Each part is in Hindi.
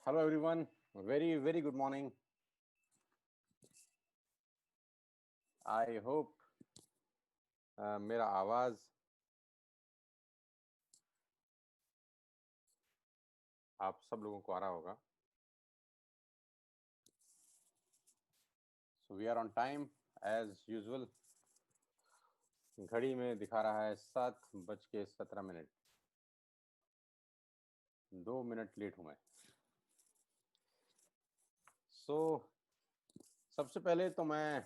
Hello everyone, very good morning. I hope मेरा आवाज आप सब लोगों को आ रहा होगा. So we are on time as usual. घड़ी में दिखा रहा है 7:17. 2 मिनट लेट हूँ मैं. So सबसे पहले तो मैं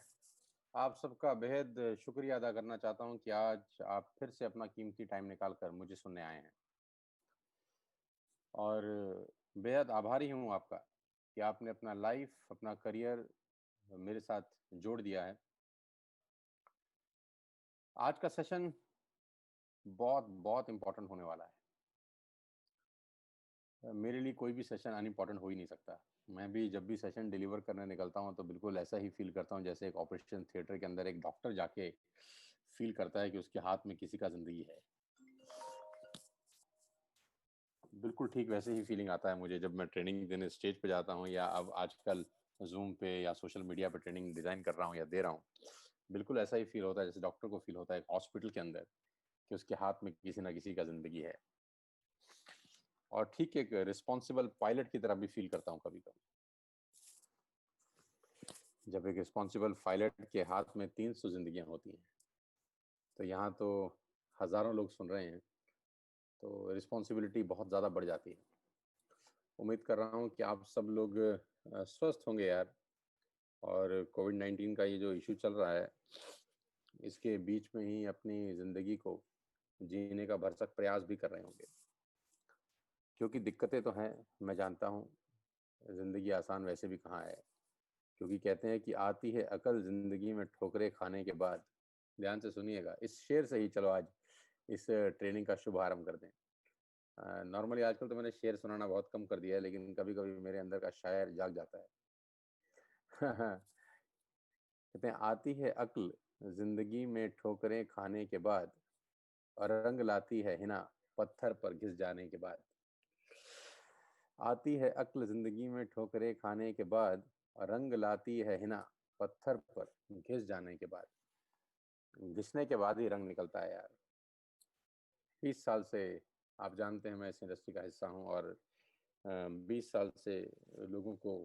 आप सबका बेहद शुक्रिया अदा करना चाहता हूँ कि आज आप फिर से अपना कीमती टाइम निकाल कर मुझे सुनने आए हैं. और बेहद आभारी हूँ आपका कि आपने अपना लाइफ, अपना करियर मेरे साथ जोड़ दिया है. आज का सेशन बहुत बहुत इम्पोर्टेंट होने वाला है. मेरे लिए कोई भी सेशन अनइम्पोर्टेंट हो ही नहीं सकता. मैं भी जब भी सेशन डिलीवर करने निकलता हूँ तो बिल्कुल ऐसा ही फील करता हूँ जैसे एक ऑपरेशन थिएटर के अंदर एक डॉक्टर जाके फील करता है कि उसके हाथ में किसी का जिंदगी है. बिल्कुल ठीक वैसे ही फीलिंग आता है मुझे जब मैं ट्रेनिंग देने स्टेज पे जाता हूँ या अब आजकल जूम पे या सोशल मीडिया पे ट्रेनिंग डिज़ाइन कर रहा हूँ या दे रहा हूँ. बिल्कुल ऐसा ही फील होता है जैसे डॉक्टर को फील होता है एक हॉस्पिटल के अंदर कि उसके हाथ में किसी ना किसी का ज़िंदगी है. और ठीक एक रिस्पॉन्सिबल पायलट की तरह भी फील करता हूँ कभी कभी जब एक रिस्पॉन्सिबल पायलट के हाथ में 300 जिंदगियां होती हैं. तो यहाँ तो हज़ारों लोग सुन रहे हैं तो रिस्पॉन्सिबिलिटी बहुत ज़्यादा बढ़ जाती है. उम्मीद कर रहा हूँ कि आप सब लोग स्वस्थ होंगे यार. और कोविड-19 का ये जो इशू चल रहा है इसके बीच में ही अपनी ज़िंदगी को जीने का भरसक प्रयास भी कर रहे होंगे. क्योंकि दिक्कतें तो हैं, मैं जानता हूँ. ज़िंदगी आसान वैसे भी कहाँ है. क्योंकि कहते हैं कि आती है अकल ज़िंदगी में ठोकरें खाने के बाद. ध्यान से सुनिएगा, इस शेर से ही चलो आज इस ट्रेनिंग का शुभारंभ कर दें. नॉर्मली आजकल तो मैंने शेर सुनाना बहुत कम कर दिया है लेकिन कभी कभी मेरे अंदर का शायर जाग जाता है. कहते हैं आती है अक्ल जिंदगी में ठोकरें खाने के बाद और रंग लाती है हिना पत्थर पर घिस जाने के बाद. आती है अक्ल जिंदगी में ठोकरें खाने के बाद और रंग लाती है हिना पत्थर पर घिस जाने के बाद. घिसने के बाद ही रंग निकलता है यार. 20 साल से आप जानते हैं मैं इस इंडस्ट्री का हिस्सा हूँ और 20 साल से लोगों को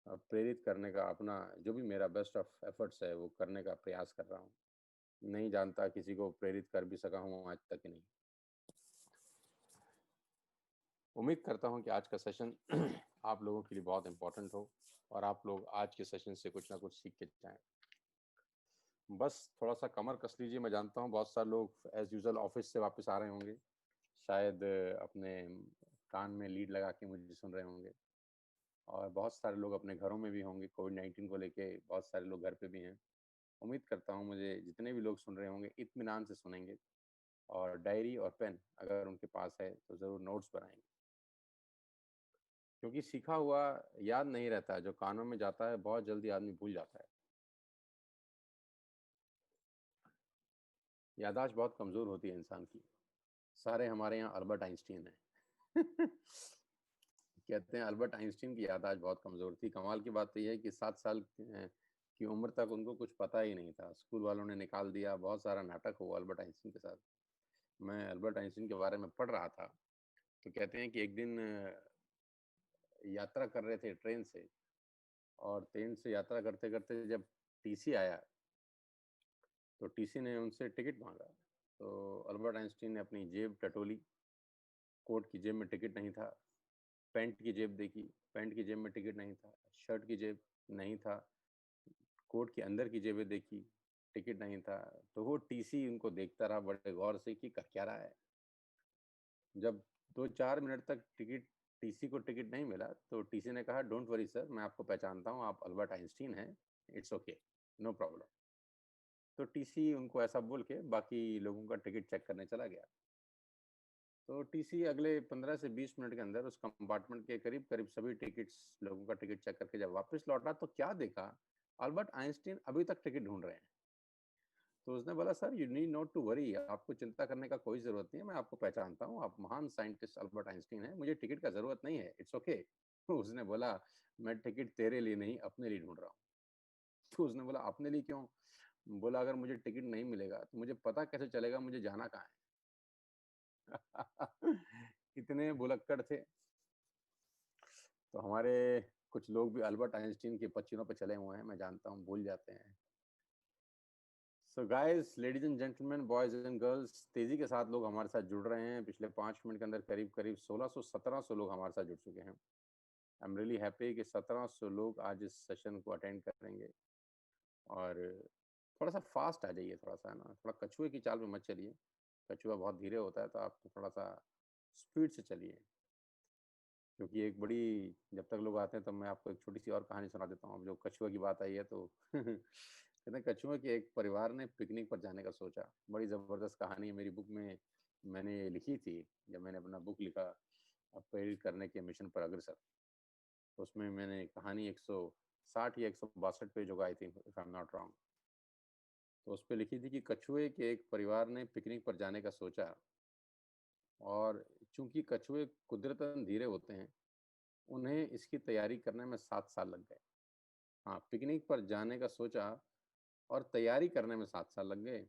प्रेरित करने का अपना जो भी मेरा बेस्ट ऑफ एफर्ट्स है वो करने का प्रयास कर रहा हूँ. नहीं जानता किसी को प्रेरित कर भी सका हूँ आज तक ही नहीं. उम्मीद करता हूँ कि आज का सेशन आप लोगों के लिए बहुत इम्पोर्टेंट हो और आप लोग आज के सेशन से कुछ ना कुछ सीख के जाएं. बस थोड़ा सा कमर कस लीजिए. मैं जानता हूँ बहुत सारे लोग एज यूजल ऑफिस से वापस आ रहे होंगे. शायद अपने कान में लीड लगा के मुझे सुन रहे होंगे. और बहुत सारे लोग अपने घरों में भी होंगे. कोविड-19 को लेके बहुत सारे लोग घर पे भी हैं. उम्मीद करता हूँ मुझे जितने भी लोग सुन रहे होंगे इत्मीनान से सुनेंगे और डायरी और पेन अगर उनके पास है तो ज़रूर नोट्स बनाएंगे. क्योंकि सीखा हुआ याद नहीं रहता. जो कानों में जाता है बहुत जल्दी आदमी भूल जाता है. याददाश्त बहुत कमज़ोर होती है इंसान की. सारे हमारे यहाँ अल्बर्ट आइंस्टीन है. कहते हैं अल्बर्ट आइंस्टीन की याददाश्त बहुत कमज़ोर थी. कमाल की बात तो यह है कि 7 साल की उम्र तक उनको कुछ पता ही नहीं था. स्कूल वालों ने निकाल दिया. बहुत सारा नाटक हुआ अल्बर्ट आइंस्टीन के साथ. मैं अल्बर्ट आइंस्टीन के बारे में पढ़ रहा था तो कहते हैं कि एक दिन यात्रा कर रहे थे ट्रेन से और ट्रेन से यात्रा करते करते जब टीसी आया तो टीसी ने उनसे टिकट मांगा. तो अल्बर्ट आइंस्टीन ने अपनी जेब टटोली. कोट की जेब में टिकट नहीं था. पैंट की जेब देखी. पैंट की जेब में टिकट नहीं था. शर्ट की जेब नहीं था. कोट के अंदर की जेबें देखी. टिकट नहीं था. तो वो टीसी उनको देखता रहा बड़े गौर से कि कर क्या रहा है. जब 2-4 मिनट तक टिकट टीसी को टिकट नहीं मिला तो टीसी ने कहा डोंट वरी सर, मैं आपको पहचानता हूँ, आप अल्बर्ट आइंस्टीन हैं. It's okay, no problem. तो टीसी उनको ऐसा बोल के बाकी लोगों का टिकट चेक करने चला गया. तो टीसी अगले 15 से 20 मिनट के अंदर उस कंपार्टमेंट के करीब करीब सभी टिकट्स लोगों का टिकट चेक करके जब वापस लौटा तो क्या देखा, अल्बर्ट आइंस्टीन अभी तक टिकट ढूंढ रहे हैं. तो उसने बोला sir you need not to worry, आपको चिंता करने का कोई ज़रूरत नहीं है. मैं आपको पहचानता हूँ, आप महान साइंटिस्ट अल्बर्ट आइंस्टीन हैं. मुझे टिकट का ज़रूरत नहीं है. It's okay. उसने बोला मैं टिकट तेरे लिए नहीं अपने लिए ढूंढ रहा हूँ। तो उसने बोला अपने लिए क्यों? बोला अगर मुझे टिकट नहीं मिलेगा तो मुझे पता कैसे चलेगा मुझे जाना कहाँ है। इतने भुलक्कड़ थे। तो हमारे कुछ लोग भी अल्बर्ट आइंस्टीन के पच्चीनों पे चले हुए हैं, मैं जानता हूँ, भूल जाते हैं। So guys, ladies and gentleman, boys and girls, तेजी के साथ लोग हमारे साथ जुड़ रहे हैं। पिछले 5 मिनट के अंदर करीब करीब 1600-1700 लोग हमारे साथ जुड़ चुके हैं। आई एम रियली हैप्पी कि 1700 लोग आज इस सेशन को अटेंड करेंगे। और थोड़ा सा फास्ट आ जाइए, थोड़ा सा है ना, थोड़ा कछुए की चाल में मत चलिए। कछुआ बहुत धीरे होता है, तो आप थोड़ा सा स्पीड से चलिए। क्योंकि एक बड़ी, जब तक लोग आते हैं तब मैं आपको एक छोटी सी और कहानी सुना देता हूँ। अब जो कछुआ की बात आई है तो कहते हैं कछुए के एक परिवार ने पिकनिक पर जाने का सोचा। बड़ी ज़बरदस्त कहानी है, मेरी बुक में मैंने लिखी थी जब मैंने अपना बुक लिखा प्रेरित करने के मिशन पर अग्रसर। तो उसमें मैंने कहानी 160 या 162 पेज होगा I think, if I am not wrong. तो उस पर लिखी थी कि कछुए के एक परिवार ने पिकनिक पर जाने का सोचा, और चूंकि कछुए कुदरतन धीरे होते हैं, उन्हें इसकी तैयारी करने में 7 साल लग गए। हाँ, पिकनिक पर जाने का सोचा और तैयारी करने में 7 साल लग गए।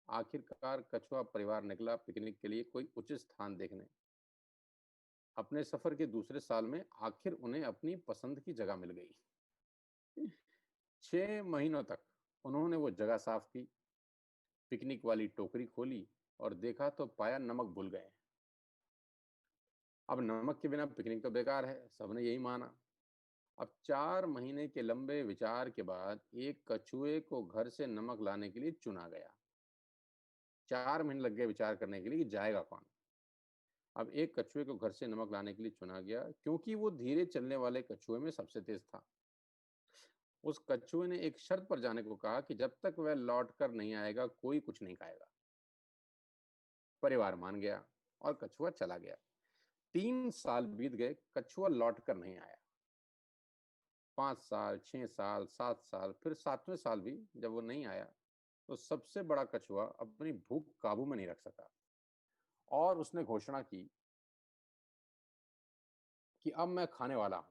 आखिरकार कछुआ परिवार निकला पिकनिक के लिए कोई उचित स्थान देखने। अपने सफर के दूसरे साल में आखिर उन्हें अपनी पसंद की जगह मिल गई। 6 महीनों तक उन्होंने वो जगह साफ की, पिकनिक वाली टोकरी खोली और देखा तो पाया नमक भूल गए। अब नमक के बिना पिकनिक तो बेकार है, सबने यही माना। अब 4 महीने के लंबे विचार के बाद एक कछुए को घर से नमक लाने के लिए चुना गया। 4 महीने लग गए विचार करने के लिए कि जाएगा कौन। अब एक कछुए को घर से नमक लाने के लिए चुना गया, क्योंकि वो धीरे चलने वाले कछुए में सबसे तेज था। उस कछुए ने एक शर्त पर जाने को कहा कि जब तक वह लौट कर नहीं आएगा कोई कुछ नहीं खाएगा। परिवार मान गया और कछुआ चला गया। 3 साल बीत गए, कछुआ लौट कर नहीं आया। 5 साल, 6 साल, 7 साल, फिर 7वें साल भी जब वो नहीं आया, तो सबसे बड़ा कछुआ अपनी भूख काबू में नहीं रख सका और उसने घोषणा की कि अब मैं खाने वाला हूँ।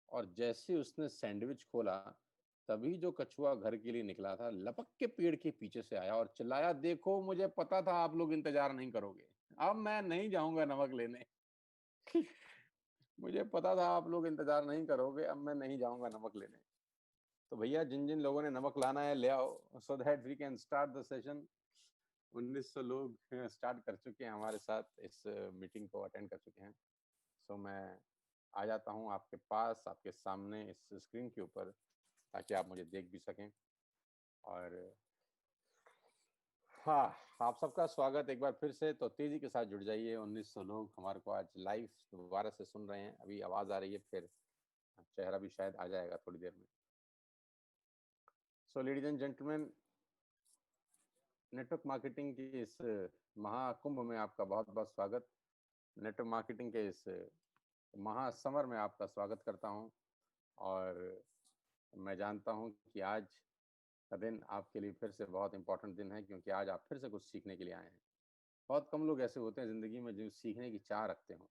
और जैसे उसने सैंडविच खोला, तभी जो कछुआ घर के लिए निकला था लपक के पेड़ के पीछे से आया और चिल्लाया, देखो मुझे पता था आप लोग इंतजार नहीं करोगे, अब मैं नहीं जाऊंगा नमक लेने। मुझे पता था आप लोग इंतजार नहीं करोगे, अब मैं नहीं जाऊंगा नमक लेने। तो भैया जिन जिन लोगों ने नमक लाना है ले आओ, so that we can start the session. 1900 लोग स्टार्ट कर चुके हैं हमारे साथ, इस मीटिंग को अटेंड कर चुके हैं। सो मैं आ जाता हूँ आपके पास, आपके सामने इस स्क्रीन के ऊपर, ताकि आप मुझे देख भी सकें। और हाँ, आप सबका स्वागत एक बार फिर से। तो तेजी के साथ जुड़ जाइए। 1900 लोग हमारे को आज लाइव दोबारा से सुन रहे हैं। अभी आवाज़ आ रही है, फिर चेहरा भी शायद आ जाएगा थोड़ी देर में। So ladies and gentleman, network marketing की इस महाकुंभ में आपका बहुत बहुत स्वागत। नेटवर्क मार्केटिंग के इस महासमर में आपका स्वागत करता हूं। और मैं जानता हूं कि आज का दिन आपके लिए फिर से बहुत इंपॉर्टेंट दिन है, क्योंकि आज आप फिर से कुछ सीखने के लिए आए हैं। बहुत कम लोग ऐसे होते हैं ज़िंदगी में जो सीखने की चाह रखते हों।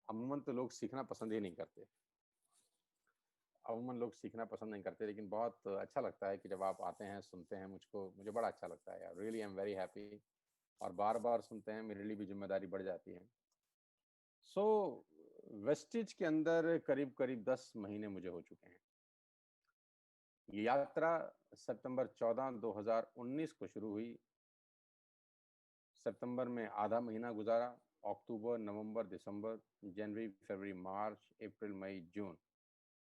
अमूमन तो लोग सीखना पसंद ही नहीं करते। अमूमन लोग सीखना पसंद नहीं करते, लेकिन बहुत अच्छा लगता है कि जब आप आते हैं, सुनते हैं मुझे बड़ा अच्छा लगता है यार। Really I am very happy. और बार बार सुनते हैं, मेरे लिए भी जिम्मेदारी बढ़ जाती है। सो वेस्टिज के अंदर करीब करीब 10 महीने मुझे हो चुके हैं। ये यात्रा सितंबर 14, 2019 को शुरू हुई। सितंबर में आधा महीना गुजारा, अक्टूबर, नवंबर, दिसंबर, जनवरी, फरवरी, मार्च, अप्रैल, मई, जून,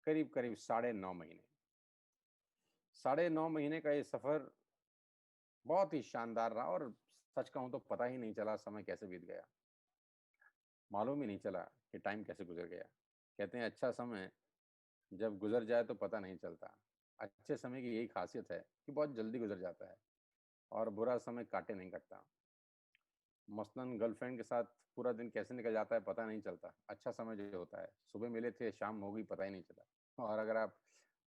करीब करीब 9.5 महीने। 9.5 महीने का ये सफ़र बहुत ही शानदार रहा, और सच कहूँ तो पता ही नहीं चला समय कैसे बीत गया। मालूम ही नहीं चला कि टाइम कैसे गुजर गया। कहते हैं अच्छा समय जब गुजर जाए तो पता नहीं चलता। अच्छे समय की यही खासियत है कि बहुत जल्दी गुजर जाता है, और बुरा समय काटे नहीं कटता। मसलन गर्लफ्रेंड के साथ पूरा दिन कैसे निकल जाता है पता नहीं चलता। अच्छा समय जो होता है, सुबह मिले थे शाम हो गई पता ही नहीं चला। और अगर आप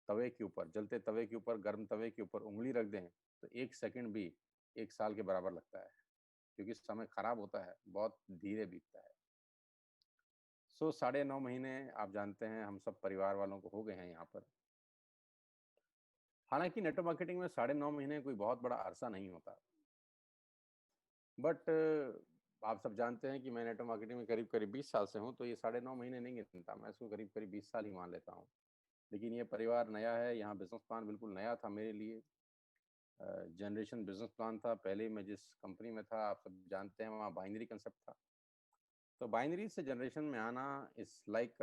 तवे के ऊपर, जलते तवे के ऊपर, गर्म तवे के ऊपर उंगली रख दें, तो 1 सेकंड भी 1 साल के बराबर लगता है, क्योंकि समय खराब होता है, बहुत धीरे बीतता है। 9.5 महीने आप जानते हैं हम सब परिवार वालों को हो गए हैं यहाँ पर। हालांकि नेटवर्क मार्केटिंग में 9.5 महीने कोई बहुत बड़ा अरसा नहीं होता, बट आप सब जानते हैं कि मैं नेटवर्क मार्केटिंग में करीब करीब 20 साल से हूँ, तो ये 9.5 महीने नहीं गिनता, मैं इसको करीब करीब 20 साल ही मान लेता हूँ। लेकिन ये परिवार नया है, यहाँ बिजनेस प्लान बिल्कुल नया था मेरे लिए। जनरेशन बिजनेस प्लान था। पहले मैं जिस कंपनी में था, आप सब जानते हैं, वहाँ बाइनरी कंसेप्ट था। तो बाइनरी से जनरेशन में आना is like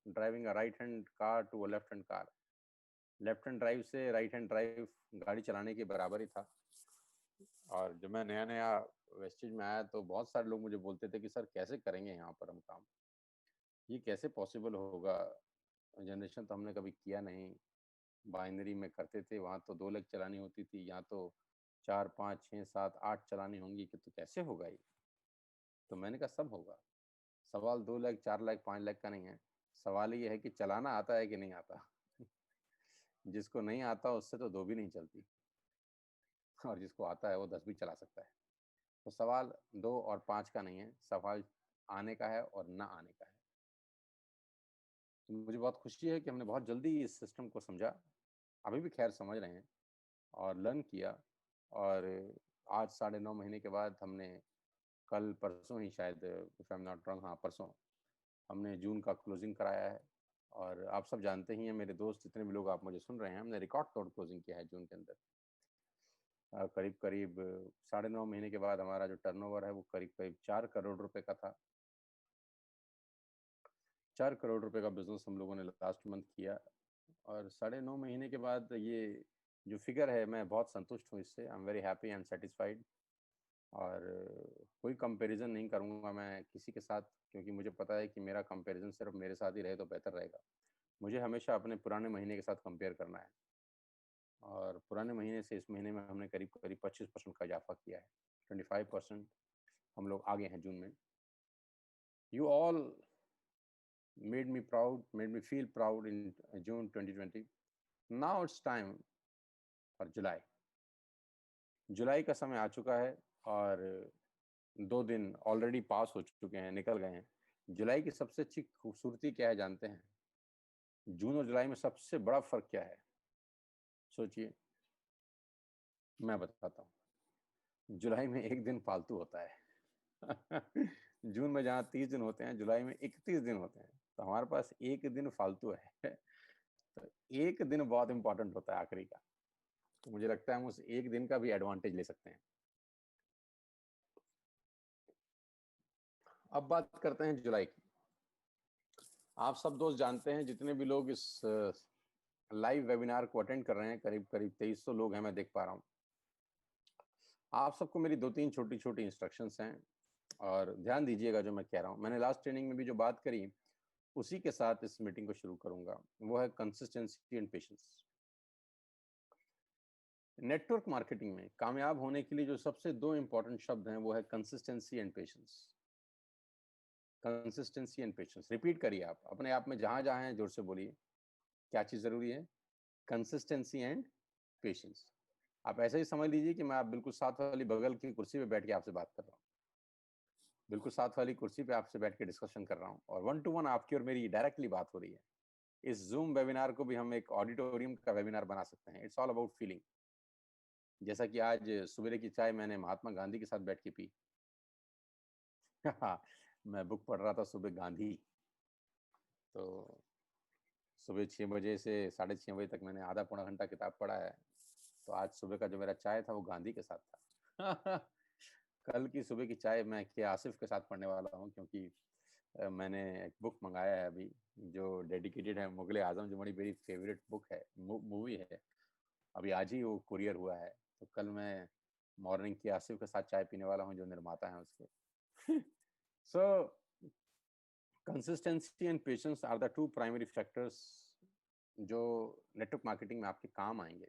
driving a right hand car to a left hand car. Left hand drive से राइट हैंड ड्राइव गाड़ी चलाने के बराबर ही था। और जब मैं नया नया वेस्टेज में आया तो बहुत सारे लोग मुझे बोलते थे कि सर कैसे करेंगे यहाँ पर हम काम, ये कैसे पॉसिबल होगा, जनरेशन तो हमने कभी किया नहीं। बाइनरी में करते थे, वहाँ तो 2 लेग चलानी होती थी, यहाँ तो 4 5 6 7 8 चलानी होंगी, कि तो कैसे होगा ये। तो मैंने कहा सब होगा। सवाल 2 लेग 4 लेग 5 लेग का नहीं है, सवाल ये है कि चलाना आता है कि नहीं आता। जिसको नहीं आता उससे तो 2 भी नहीं चलती, और जिसको आता है वो 10 भी चला सकता है। तो सवाल 2 और 5 का नहीं है, सवाल आने का है और ना आने का है। तो मुझे बहुत खुशी है कि हमने बहुत जल्दी इस सिस्टम को समझा, अभी भी खैर समझ रहे हैं, और लर्न किया। और आज 9.5 महीने के बाद हमने कल परसों ही शायद, if I am not wrong, हाँ परसों हमने जून का क्लोजिंग कराया है। और आप सब जानते ही हैं, मेरे दोस्त जितने भी लोग आप मुझे सुन रहे हैं, हमने रिकॉर्ड तोड़ क्लोजिंग किया है जून के अंदर। करीब करीब 9.5 महीने के बाद हमारा जो टर्नओवर है वो करीब करीब 4 करोड़ रुपए का था। 4 करोड़ रुपए का बिजनेस हम लोगों ने लास्ट मंथ किया। और 9.5 महीने के बाद ये जो फिगर है, मैं बहुत संतुष्ट हूँ इससे। I am very happy and satisfied. और कोई कंपैरिजन नहीं करूँगा मैं किसी के साथ, क्योंकि मुझे पता है कि मेरा कंपैरिजन सिर्फ मेरे साथ ही रहे तो बेहतर रहेगा। मुझे हमेशा अपने पुराने महीने के साथ कंपेयर करना है। और पुराने महीने से इस महीने में हमने करीब करीब 25% का इजाफा किया है। 25% हम लोग आगे हैं जून में। You all made me proud, made me feel proud in June 2020. Now it's time for July. जुलाई का समय आ चुका है और 2 दिन ऑलरेडी पास हो चुके हैं, निकल गए हैं। जुलाई की सबसे अच्छी खूबसूरती क्या है जानते हैं? जून और जुलाई में सबसे बड़ा फर्क क्या है? सोचिए, मैं बताता हूँ। जुलाई में एक दिन फालतू होता है। जून में जहाँ 30 दिन होते हैं, जुलाई में 31 दिन होते हैं। तो हमारे पास एक दिन फालतू है। तो एक दिन बहुत इंपॉर्टेंट होता है आखिरी का। तो मुझे लगता है हम उस एक दिन का भी एडवांटेज ले सकते हैं। अब बात करते हैं जुलाई की। आप सब दोस्त जानते हैं, जितने भी लोग इस लाइव वेबिनार को अटेंड कर रहे हैं, करीब करीब 2300 लोग हैं, मैं देख पा रहा हूँ। आप सबको मेरी 2-3 छोटी छोटी इंस्ट्रक्शंस हैं, और ध्यान दीजिएगा जो मैं कह रहा हूँ। मैंने लास्ट ट्रेनिंग में भी जो बात करी, उसी के साथ इस मीटिंग को शुरू करूंगा। वो है consistency and patience. Network marketing में कामयाब होने के लिए जो सबसे 2 इंपॉर्टेंट शब्द हैं, वो है consistency and patience. Consistency and patience. Repeat करिए, आप अपने आप में जहां जहां हैं जोर से बोलिए। क्या चीज जरूरी है? Consistency and patience. आप ऐसे ही समझ लीजिए कि मैं आप बिल्कुल साथ वाली बगल की कुर्सी पे बैठ के आपसे बात कर रहा हूँ। बिल्कुल साथ वाली कुर्सी पे आपसे बैठ के डिस्कशन कर रहा हूँ, और 1 to 1 आपकी और मेरी डायरेक्टली बात हो रही है। इस जूम वेबिनार को भी हम एक ऑडिटोरियम का वेबिनार बना सकते हैं। It's all about feeling. जैसा कि आज सुबह की चाय मैंने महात्मा गांधी के साथ बैठ के पी। मैं बुक पढ़ रहा था सुबह, गांधी। तो सुबह 6 बजे से 6:30 बजे तक मैंने आधा पौना घंटा किताब पढ़ा है। तो आज सुबह का जो मेरा चाय था वो गांधी के साथ था। कल की सुबह की चाय मैं के आसिफ के साथ पढ़ने वाला हूँ, क्योंकि मैंने एक बुक मंगाया है अभी, जो डेडिकेटेड है मुगले आजम, जो मेरी फेवरेट बुक है, मूवी है। अभी आज ही वो कुरियर हुआ है। तो कल मैं मॉर्निंग की आसिफ के साथ चाय पीने वाला हूँ, जो निर्माता हैं उसके। So consistency and patience are the 2 primary factors जो नेटवर्क मार्केटिंग में आपके काम आएंगे।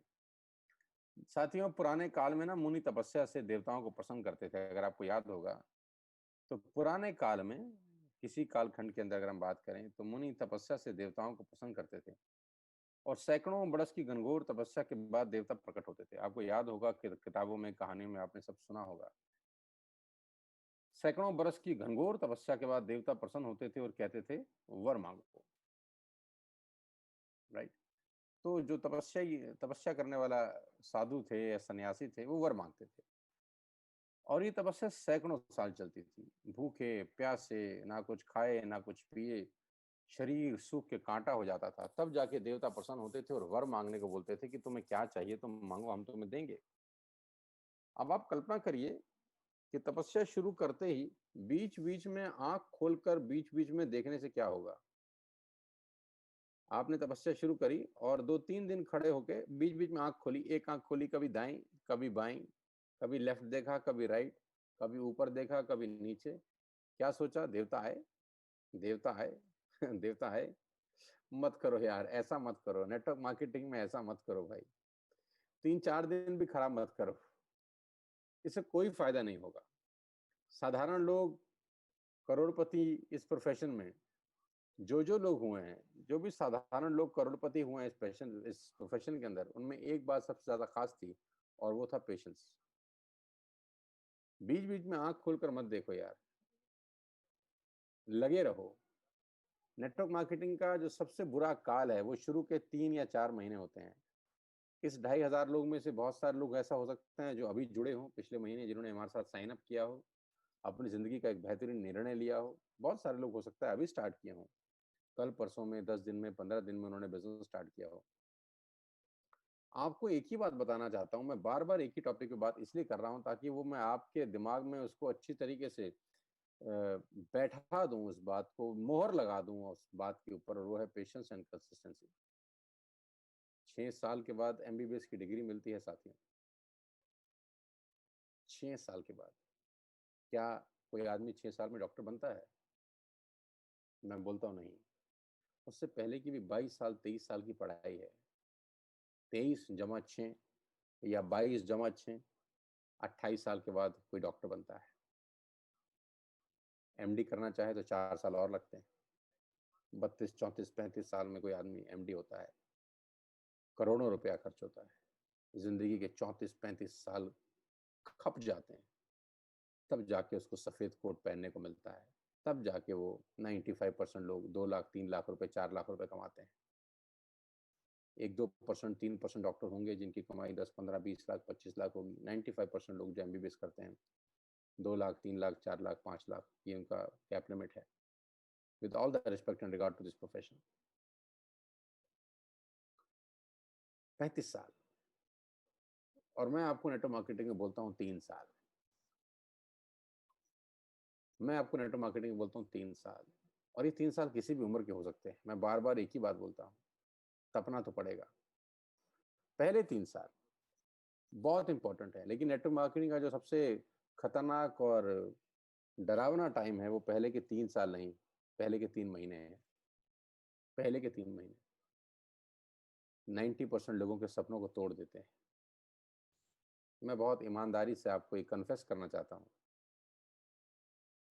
साथियों, पुराने काल में ना मुनि तपस्या से देवताओं को प्रसन्न करते थे, अगर आपको याद होगा। तो पुराने काल में, किसी कालखंड के अंदर अगर हम बात करें, तो मुनि तपस्या से देवताओं को प्रसन्न करते थे। और सैकड़ों बरस की घनघोर तपस्या के बाद देवता प्रकट होते थे। आपको याद होगा कि किताबों में, कहानियों में आपने सब सुना होगा। सैकड़ों बरस की घनघोर तपस्या के बाद देवता प्रसन्न होते थे और कहते थे वर मांगो। राइट। तो जो तपस्या करने वाला साधु थे या सन्यासी थे वो वर मांगते थे, और ये तपस्या सैकड़ों साल चलती थी। भूखे प्यासे, ना कुछ खाए ना कुछ पिए, शरीर सूख के कांटा हो जाता था, तब जाके देवता प्रसन्न होते थे और वर मांगने को बोलते थे कि तुम्हें क्या चाहिए तुम मांगो, हम तुम्हें देंगे। अब आप कल्पना करिए कि तपस्या शुरू करते ही बीच बीच में आंख खोलकर बीच बीच में देखने से क्या होगा। आपने तपस्या शुरू करी और 2-3 दिन खड़े होके बीच बीच में आंख खोली, एक आंख खोली कभी दाईं कभी बाईं, कभी लेफ्ट देखा कभी राइट, कभी ऊपर देखा कभी नीचे। क्या सोचा? देवता आए, देवता आए। देवता आए। मत करो यार, ऐसा मत करो, नेटवर्क मार्केटिंग में ऐसा मत करो भाई। 3-4 दिन भी खराब मत करो, इससे कोई फायदा नहीं होगा। साधारण लोग करोड़पति इस प्रोफेशन में, जो लोग हुए हैं, जो भी साधारण लोग करोड़पति हुए हैं इस प्रोफेशन के अंदर, उनमें एक बात सबसे ज्यादा खास थी और वो था पेशेंस। बीच बीच में आंख खोलकर मत देखो यार, लगे रहो। नेटवर्क मार्केटिंग का जो सबसे बुरा काल है वो शुरू के 3 या 4 महीने होते हैं। इस 2,500 लोग में से बहुत सारे लोग ऐसा हो सकते हैं जो अभी जुड़े हों पिछले महीने, जिन्होंने हमारे साथ साइन अप किया हो, अपनी जिंदगी का एक बेहतरीन निर्णय लिया हो। बहुत सारे लोग हो सकता है अभी स्टार्ट किए हों, कल परसों में, 10 दिन में, 15 दिन में उन्होंने बिजनेस स्टार्ट किया हो। आपको एक ही बात बताना चाहता हूँ, मैं बार बार एक ही टॉपिक पे बात इसलिए कर रहा हूँ ताकि वो मैं आपके दिमाग में उसको अच्छी तरीके से बैठा दूं, उस बात को मोहर लगा दूं उस बात के ऊपर, और वो है पेशेंस एंड कंसिस्टेंसी। 6 साल के बाद एमबीबीएस की डिग्री मिलती है साथियों। 6 साल के बाद। क्या कोई आदमी 6 साल में डॉक्टर बनता है? मैं बोलता हूँ नहीं। उससे पहले की भी 22 साल 23 साल की पढ़ाई है। 23 + 6 या 22 + 6, 28 साल के बाद कोई डॉक्टर बनता है। एमडी करना चाहे तो 4 साल और लगते हैं। 32 34 35 साल में कोई आदमी एमडी होता है। करोड़ों रुपया खर्च होता है, जिंदगी के 34-35 साल खप जाते हैं, तब जाके उसको सफेद कोट पहनने को मिलता है। तब जाके वो 95% लोग 2 लाख 3 लाख रुपए 4 लाख रुपए कमाते हैं। 1-2%, 3% डॉक्टर होंगे जिनकी कमाई 10-15-20 लाख 25 लाख होगी। 95% लोग जो एमबीबीएस करते हैं 2 लाख 3 लाख 4 लाख 5 लाख, ये उनका कैप लिमिट है। With all the respect and regard to this profession. 35 साल। और मैं आपको नेटवर्क मार्केटिंग में बोलता हूँ 3 साल। मैं आपको नेटवर्क मार्केटिंग में बोलता हूँ 3 साल। और ये 3 साल किसी भी उम्र के हो सकते हैं। मैं बार बार एक ही बात बोलता हूँ, तपना तो पड़ेगा। पहले 3 साल बहुत इंपॉर्टेंट है, लेकिन नेटवर्क मार्केटिंग का जो सबसे खतरनाक और डरावना टाइम है वो पहले के 3 साल नहीं, पहले के 3 महीने हैं। पहले के 3 महीने 90% लोगों के सपनों को तोड़ देते हैं। मैं बहुत ईमानदारी से आपको ये कन्फेस करना चाहता हूँ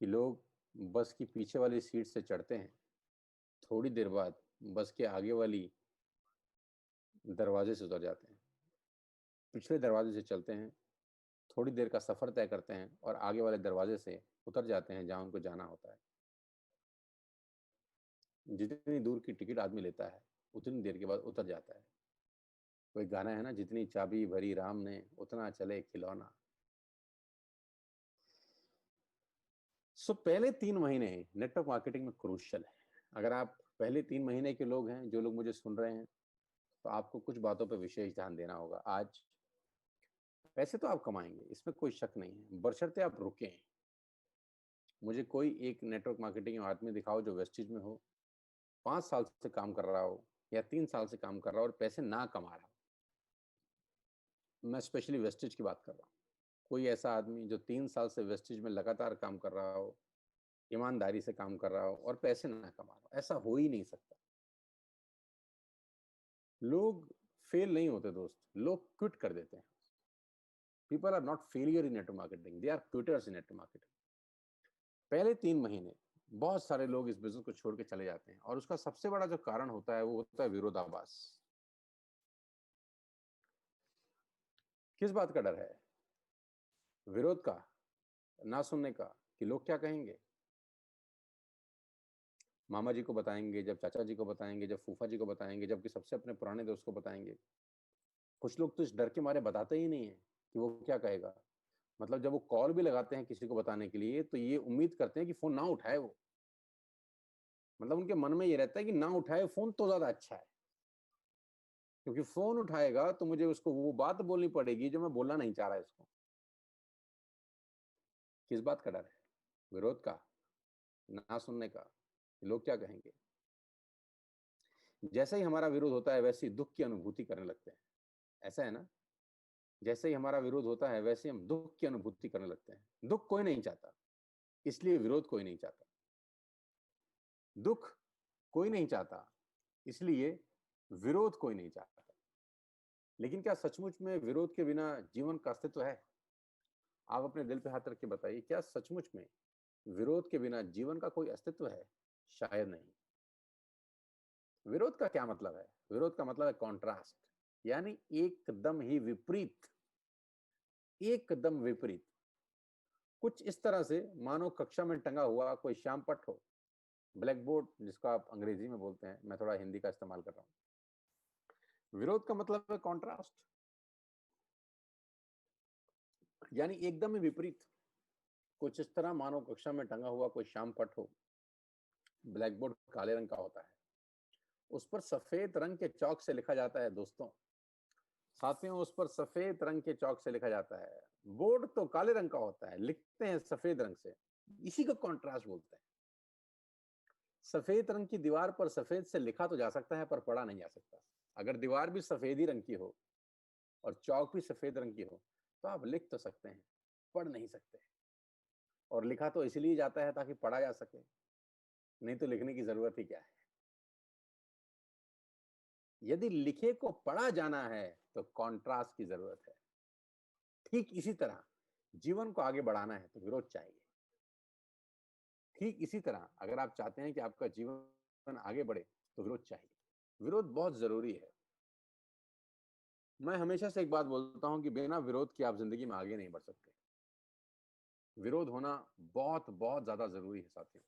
कि लोग बस की पीछे वाली सीट से चढ़ते हैं, थोड़ी देर बाद बस के आगे वाली दरवाजे से उतर जाते हैं, पिछले दरवाजे से चलते हैं, थोड़ी देर का सफर तय करते हैं और आगे वाले दरवाजे से उतर जाते हैं जहां उनको जाना होता है। जितनी दूर की टिकट आदमी लेता है उतनी देर के बाद उतर जाता है। कोई गाना है ना, जितनी चाबी भरी राम ने उतना चले खिलौना। सो पहले 3 महीने नेटवर्क मार्केटिंग में क्रूशियल है। अगर आप पहले 3 महीने के लोग हैं, जो लोग मुझे सुन रहे हैं, तो आपको कुछ बातों पर विशेष ध्यान देना होगा। आज पैसे तो आप कमाएंगे, इसमें कोई शक नहीं है, बशर्ते आप रुकें। मुझे कोई एक नेटवर्क मार्केटिंग आदमी दिखाओ जो वेस्टेज में हो, 5 साल से काम कर रहा हो या 3 साल से काम कर रहा हो और पैसे ना कमा रहा हो। मैं स्पेशली वेस्टेज की बात कर रहा हूँ। कोई ऐसा आदमी जो 3 साल से वेस्टेज में लगातार काम कर रहा हो, ईमानदारी से काम कर रहा हो और पैसे ना कमा रहा हो, ऐसा हो ही नहीं सकता। लोग फेल नहीं होते दोस्त, लोग क्विट कर देते हैं। People are not failure in network marketing, they are quitters in network marketing. पहले 3 महीने बहुत सारे लोग इस बिजनेस को छोड़ के चले जाते हैं, और उसका सबसे बड़ा जो कारण होता है वो होता है विरोधाभास। किस बात का डर है? विरोध का, ना सुनने का, कि लोग क्या कहेंगे, मामा जी को बताएंगे, जब चाचा जी को बताएंगे, जब फूफा जी को बताएंगे, जबकि सबसे अपने पुराने दोस्त को बताएंगे। कुछ लोग तो इस डर के मारे बताते ही नहीं है कि वो क्या कहेगा। मतलब जब वो कॉल भी लगाते हैं किसी को बताने के लिए तो ये उम्मीद करते हैं कि फोन ना उठाए वो। मतलब उनके मन में ये रहता है कि ना उठाए फोन तो ज्यादा अच्छा है, क्योंकि फोन उठाएगा तो मुझे उसको वो बात बोलनी पड़ेगी जो मैं बोलना नहीं चाह रहा इसको। किस बात का डर है? विरोध का, ना सुनने का, लोग क्या कहेंगे। जैसे ही हमारा विरोध होता है वैसे ही दुख की अनुभूति करने लगते हैं, ऐसा है ना। जैसे ही हमारा विरोध होता है वैसे हम दुख की अनुभूति करने लगते हैं। दुख कोई नहीं चाहता, इसलिए विरोध कोई नहीं चाहता। दुख कोई नहीं चाहता, इसलिए विरोध कोई नहीं चाहता। लेकिन क्या सचमुच में विरोध के बिना जीवन का अस्तित्व है? आप अपने दिल पे हाथ रख के बताइए, क्या सचमुच में विरोध के बिना जीवन का कोई अस्तित्व है? शायद नहीं। विरोध का क्या मतलब है? विरोध का मतलब है कॉन्ट्रास्ट, यानी एकदम ही विपरीत। एकदम विपरीत। कुछ इस तरह से मानो कक्षा में टंगा हुआ कोई श्याम पट्ट हो, ब्लैक बोर्ड जिसको आप अंग्रेजी में बोलते हैं, मैं थोड़ा हिंदी का इस्तेमाल कर रहा हूं। विरोध का मतलब है कॉन्ट्रास्ट, यानी एकदम ही विपरीत। कुछ इस तरह मानो कक्षा में टंगा हुआ कोई श्याम पट्ट हो, ब्लैक बोर्ड काले रंग का होता है, उस पर सफेद रंग के चौक से लिखा जाता है दोस्तों, साथियों, उस पर सफेद रंग के चौक से लिखा जाता है। बोर्ड तो काले रंग का होता है, लिखते हैं सफेद रंग से। इसी को कॉन्ट्रास्ट बोलते हैं। सफेद रंग की दीवार पर सफेद से लिखा तो जा सकता है पर पढ़ा नहीं जा सकता। अगर दीवार भी सफेद ही रंग की हो और चौक भी सफेद रंग की हो तो आप लिख तो सकते हैं, पढ़ नहीं सकते। और लिखा तो इसलिए जाता है ताकि पढ़ा जा सके, नहीं तो लिखने की जरूरत ही क्या है। यदि लिखे को पढ़ा जाना है तो कॉन्ट्रास्ट की जरूरत है। ठीक इसी तरह जीवन को आगे बढ़ाना है तो विरोध चाहिए। ठीक इसी तरह अगर आप चाहते हैं कि आपका जीवन आगे बढ़े तो विरोध चाहिए। विरोध बहुत जरूरी है। मैं हमेशा से एक बात बोलता हूं कि बिना विरोध के आप जिंदगी में आगे नहीं बढ़ सकते। विरोध होना बहुत बहुत ज्यादा जरूरी है साथियों।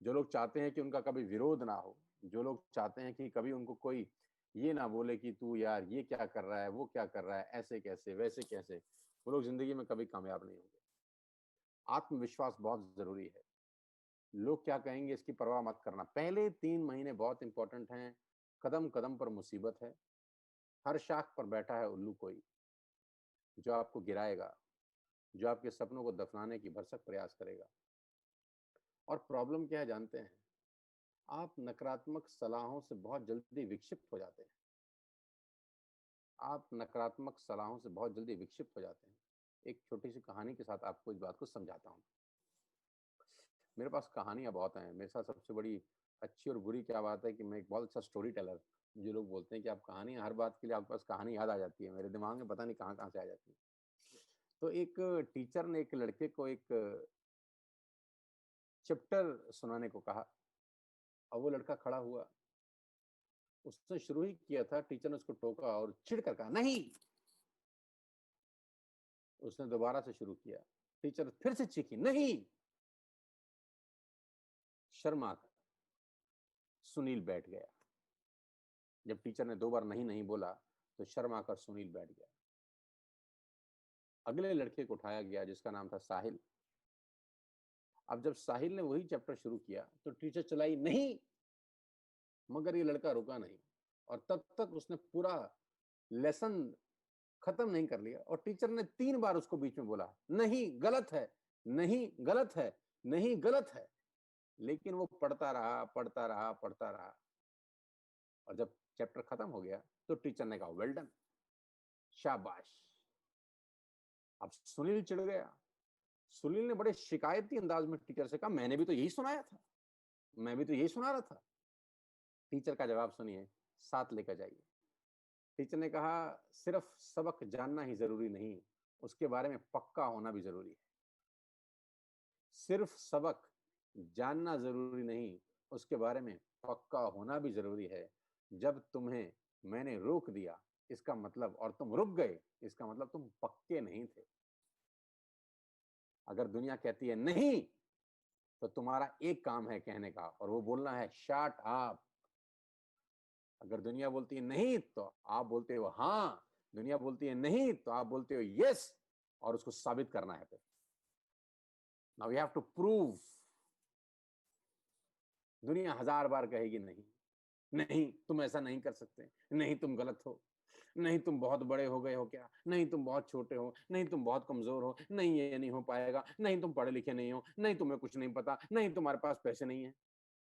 जो लोग चाहते हैं कि उनका कभी विरोध ना हो, जो लोग चाहते हैं कि कभी उनको कोई ये ना बोले कि तू यार ये क्या कर रहा है, वो क्या कर रहा है, ऐसे कैसे वैसे कैसे, वो लोग जिंदगी में कभी कामयाब नहीं होंगे। आत्मविश्वास बहुत जरूरी है। लोग क्या कहेंगे इसकी परवाह मत करना। पहले 3 महीने बहुत इंपॉर्टेंट हैं। कदम कदम पर मुसीबत है। हर शाख पर बैठा है उल्लू कोई, जो आपको गिराएगा, जो आपके सपनों को दफनाने की भरसक प्रयास करेगा। और प्रॉब्लम क्या है जानते हैं? आप नकारात्मक सलाहों से बहुत जल्दी विक्षिप्त हो जाते हैं। आप नकारात्मक सलाहों से बहुत जल्दी विक्षिप्त हो जाते हैं। एक छोटी सी कहानी के साथ आपको इस बात को समझाता हूँ। मेरे पास कहानियां बहुत हैं। मेरे साथ सबसे बड़ी अच्छी और बुरी क्या बात है कि मैं एक बहुत अच्छा स्टोरी टेलर। जो लोग बोलते हैं कि आप कहानियां, हर बात के लिए आपके पास कहानी याद आ जाती है, मेरे दिमाग में पता नहीं कहाँ कहाँ से आ जाती है। तो एक टीचर ने एक लड़के को एक चैप्टर सुनाने को कहा। अब वो लड़का खड़ा हुआ, उसने शुरू ही किया था, टीचर ने उसको टोका और चिढ़ कर कहा नहीं। उसने दोबारा से शुरू किया, टीचर फिर से चीखी नहीं। शर्मा कर सुनील बैठ गया। जब टीचर ने 2 बार नहीं नहीं बोला तो शर्मा कर सुनील बैठ गया। अगले लड़के को उठाया गया जिसका नाम था साहिल। अब जब साहिल ने वही चैप्टर शुरू किया तो टीचर चलाई नहीं, मगर ये लड़का रुका नहीं और तब तक उसने पूरा लेसन खत्म नहीं कर लिया। और टीचर ने 3 बार उसको बीच में बोला नहीं गलत है, नहीं गलत है, नहीं गलत है। लेकिन वो पढ़ता रहा, पढ़ता रहा, पढ़ता रहा। और जब चैप्टर खत्म हो गया तो टीचर ने कहा वेल डन, शाबाश। अब सुनील चिढ़ गया। सुनील ने बड़े शिकायती अंदाज में टीचर से कहा मैंने भी तो यही सुनाया था, मैं भी तो यही सुना रहा था। टीचर का जवाब सुनिए, 7 लेकर जाइए। टीचर ने कहा सिर्फ सबक जानना ही जरूरी नहीं, उसके बारे में पक्का होना भी जरूरी है। सिर्फ सबक जानना जरूरी नहीं, उसके बारे में पक्का होना भी जरूरी है। जब तुम्हें मैंने रोक दिया इसका मतलब, और तुम रुक गए, इसका मतलब तुम पक्के नहीं थे। अगर दुनिया कहती है नहीं, तो तुम्हारा एक काम है कहने का, और वो बोलना है शट अप। अगर दुनिया बोलती है नहीं, तो आप बोलते हो हाँ। दुनिया बोलती है नहीं, तो आप बोलते हो यस, और उसको साबित करना है फिर। Now you have to prove. दुनिया 1000 बार कहेगी नहीं, नहीं तुम ऐसा नहीं कर सकते, नहीं तुम गलत हो, नहीं तुम बहुत बड़े हो गए हो क्या, नहीं तुम बहुत छोटे हो, नहीं तुम बहुत कमजोर हो, नहीं ये नहीं हो पाएगा, नहीं तुम पढ़े लिखे नहीं हो, नहीं तुम्हें कुछ नहीं पता, नहीं तुम्हारे पास पैसे नहीं है,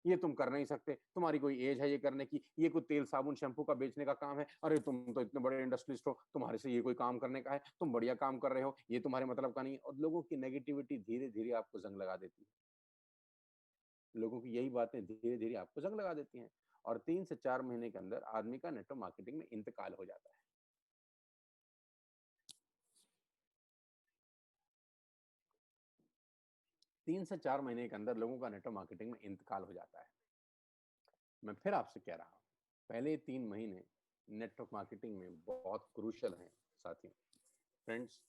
ये तुम कर नहीं सकते, तुम्हारी कोई एज है ये करने की, ये कोई तेल साबुन शैम्पू का बेचने का काम है, अरे तुम तो इतने बड़े इंडस्ट्रियलिस्ट हो, तुम्हारे से ये कोई काम करने का है, तुम बढ़िया काम कर रहे हो, ये तुम्हारे मतलब का नहीं है। और लोगों की नेगेटिविटी धीरे धीरे आपको जंग लगा देती है। लोगों की यही बातें धीरे धीरे आपको जंग लगा देती हैं, और 3 से 4 महीने के अंदर आदमी का नेटवर्क मार्केटिंग में इंतकाल हो जाता है। 3 से 4 महीने के अंदर लोगों का नेटवर्क मार्केटिंग में इंतकाल हो जाता है। मैं फिर आपसे कह रहा हूँ, पहले 3 महीने नेटवर्क मार्केटिंग में बहुत क्रूशियल हैं साथियों। Friends,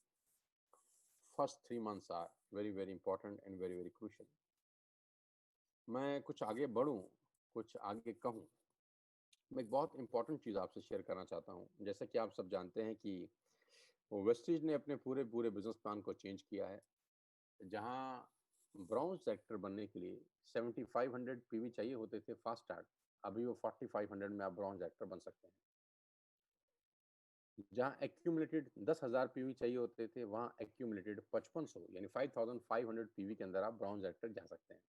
first 3 months are very very important and very very crucial. मैं कुछ आगे बढ़ूं, कुछ आगे कहूं, मैं एक बहुत इंपॉर्टेंट चीज़ आपसे शेयर करना चाहता हूं। जैसा कि आप सब जानते हैं कि वेस्टीज ने अपने पूरे पूरे बिजनेस प्लान को चेंज किया है। जहां ब्राउन सेक्टर बनने के लिए 7500 पीवी चाहिए होते थे फास्ट स्टार्ट, अभी वो 4500 में आप ब्राउन सेक्टर बन सकते हैं। जहां एक्यूमुलेटेड 10,000 पीवी चाहिए होते थे, वहां एक्यूमुलेटेड 5500 यानी 5500 पीवी के अंदर आप ब्राउन सेक्टर जा सकते हैं।